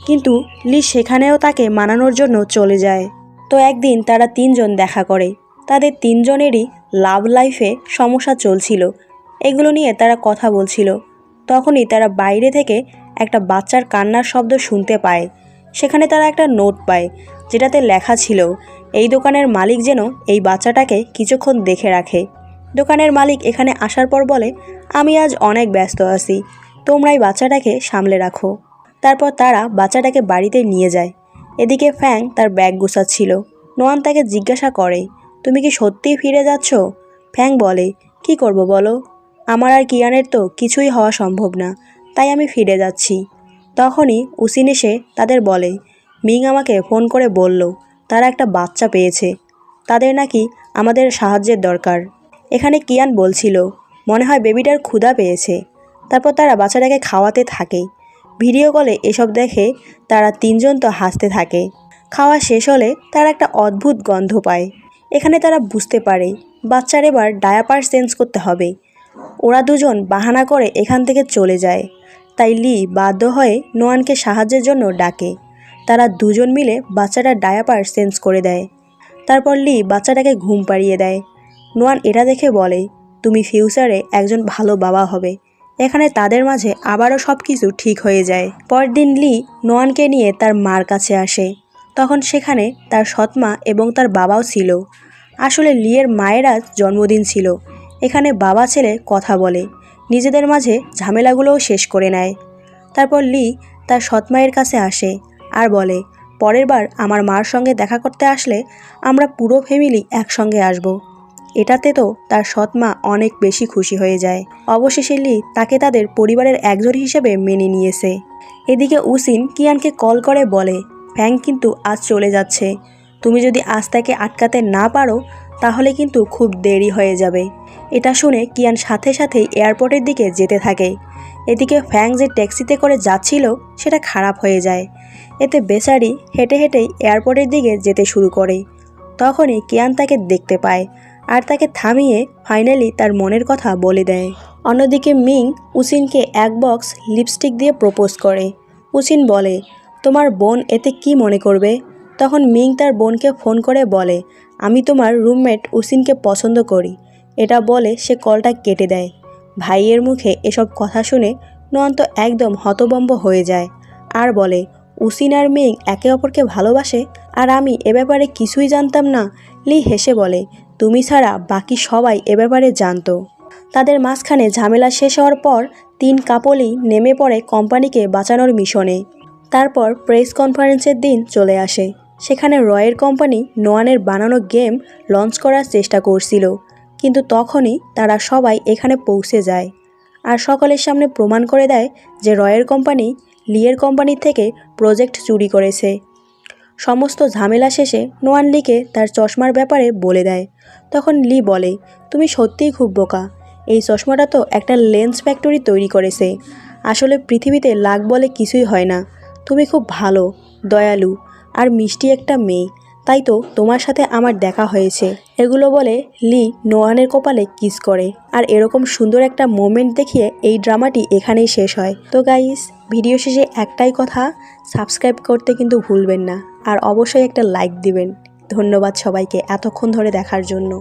কিন্তু লি সেখানেও তাকে মানানোর জন্য চলে যায়। তো একদিন তারা তিনজন দেখা করে। তাদের তিনজনেরই লাভ লাইফে সমস্যা চলছিল। এগুলো নিয়ে তারা কথা বলছিল। তখনই তারা বাইরে থেকে একটা বাচ্চার কান্নার শব্দ শুনতে পায়। সেখানে তারা একটা নোট পায়, যেটাতে লেখা ছিল এই দোকানের মালিক যেন এই বাচ্চাটাকে কিছুক্ষণ দেখে রাখে। দোকানের মালিক এখানে আসার পর বলে, আমি আজ অনেক ব্যস্ত আছি, তোমরা এই বাচ্চাটাকে সামলে রাখো। তারপর তারা বাচ্চাটাকে বাড়িতে নিয়ে যায়। এদিকে ফ্যাং তার ব্যাগ গুছাচ্ছিল। নোয়ান তাকে জিজ্ঞাসা করে, তুমি কি সত্যিই ফিরে যাচ্ছ? ফ্যাং বলে, কি করব বলো, আমার আর কিয়ানের তো কিছুই হওয়া সম্ভব না, তাই আমি ফিরে যাচ্ছি। তখনই উসিন এসে তাদের বলে, মিং আমাকে ফোন করে বলল তারা একটা বাচ্চা পেয়েছে, তাদের নাকি আমাদের সাহায্যের দরকার। এখানে কিয়ান বলছিল মনে হয় বেবিটার ক্ষুধা পেয়েছে। তারপর তারা বাচ্চাটাকে খাওয়াতে থাকে। ভিডিও কলে এসব দেখে তারা তিনজন তো হাসতে থাকে। খাওয়া শেষ হলে তারা একটা অদ্ভুত গন্ধ পায়। এখানে তারা বুঝতে পারে বাচ্চার এবার ডায়াপার চেঞ্জ করতে হবে। ওরা দুজন বাহানা করে এখান থেকে চলে যায়। তাই লি বাধ্য হয়ে নোয়ানকে সাহায্যের জন্য ডাকে। তারা দুজন মিলে বাচ্চাটার ডায়াপার চেঞ্জ করে দেয়। তারপর লি বাচ্চাটাকে ঘুম পাড়িয়ে দেয়। নোয়ান এটা দেখে বলে, তুমি ফিউচারে একজন ভালো বাবা হবে। এখানে তাদের মাঝে আবারও সব কিছু ঠিক হয়ে যায়। পরদিন লি নোয়ানকে নিয়ে তার মার কাছে আসে। তখন সেখানে তার সৎমা এবং তার বাবাও ছিল। আসলে লিয়ের মায়ের আজ জন্মদিন ছিল। এখানে বাবা ছেলে কথা বলে, নিজেদের মাঝে ঝামেলাগুলোও শেষ করে নেয়। তারপর লি তার সৎমায়ের কাছে আসে আর বলে, পরের বার আমার মার সঙ্গে দেখা করতে আসলে আমরা পুরো ফ্যামিলি একসঙ্গে আসব। এটাতে তো তার সৎমা অনেক বেশি খুশি হয়ে যায়। অবশেষে লি তাকে তাদের পরিবারের একজন হিসেবে মেনে নিয়েছে। এদিকে উসিন কিয়ানকে কল করে বলে, ফ্যাং কিন্তু আজ চলে যাচ্ছে, তুমি যদি আজ তাকে আটকাতে না পারো তাহলে কিন্তু খুব দেরি হয়ে যাবে। এটা শুনে কিয়ান সাথে সাথেই এয়ারপোর্টের দিকে যেতে থাকে। এদিকে ফ্যাং যে ট্যাক্সিতে করে যাচ্ছিল সেটা খারাপ হয়ে যায়। এতে বেচারি হেঁটে হেঁটেই এয়ারপোর্টের দিকে যেতে শুরু করে। তখনই কিয়ান তাকে দেখতে পায় আর তাকে থামিয়ে ফাইনালি তার মনের কথা বলে দেয়। অন্যদিকে মিং উসিনকে এক বক্স লিপস্টিক দিয়ে প্রপোজ করে। উসিন বলে, তোমার বোন এতে কি মনে করবে? তখন মিং তার বোনকে ফোন করে বলে, আমি তোমার রুমমেট উসিনকে পছন্দ করি। এটা বলে সে কলটা কেটে দেয়। ভাইয়ের মুখে এসব কথা শুনে নোয়ান তো একদম হতভম্ব হয়ে যায় আর বলে, উসিন আর মিং একে অপরকে ভালোবাসে আর আমি এ ব্যাপারে কিছুই জানতাম না। লি হেসে বলে, তুমি ছাড়া বাকি সবাই এ ব্যাপারে জানতো। তাদের মাঝখানে ঝামেলা শেষ হওয়ার পর তিন কাপলই নেমে পড়ে কোম্পানিকে বাঁচানোর মিশনে। তারপর প্রেস কনফারেন্সের দিন চলে আসে। সেখানে রয়ের কোম্পানি নোয়ানের বানানো গেম লঞ্চ করার চেষ্টা করছিল, কিন্তু তখনই তারা সবাই এখানে পৌঁছে যায় আর সকলের সামনে প্রমাণ করে দেয় যে রয়ের কোম্পানি লিয়ের কোম্পানি থেকে প্রজেক্ট চুরি করেছে। সমস্ত ঝামেলা শেষে নোয়ান লিকে তার চশমার ব্যাপারে বলে দেয়। তখন লি বলে, তুমি সত্যিই খুব বোকা, এই চশমাটা তো একটা লেন্স ফ্যাক্টরি তৈরি করেছে। আসলে পৃথিবীতে লাক বলে কিছুই হয় না। তুমি খুব ভালো, দয়ালু আর মিষ্টি একটা মেয়ে, তাই তো তোমার সাথে আমার দেখা হয়েছে। এগুলো বলে লি নোয়ানের কপালে কিস করে আর এরকম সুন্দর একটা মোমেন্ট দেখিয়ে এই ড্রামাটি এখানেই শেষ হয়। তো গাইস, ভিডিও শেষে একটাই কথা, সাবস্ক্রাইব করতে কিন্তু ভুলবেন না আর অবশ্যই একটা লাইক দিবেন। ধন্যবাদ সবাইকে এতক্ষণ ধরে দেখার জন্য।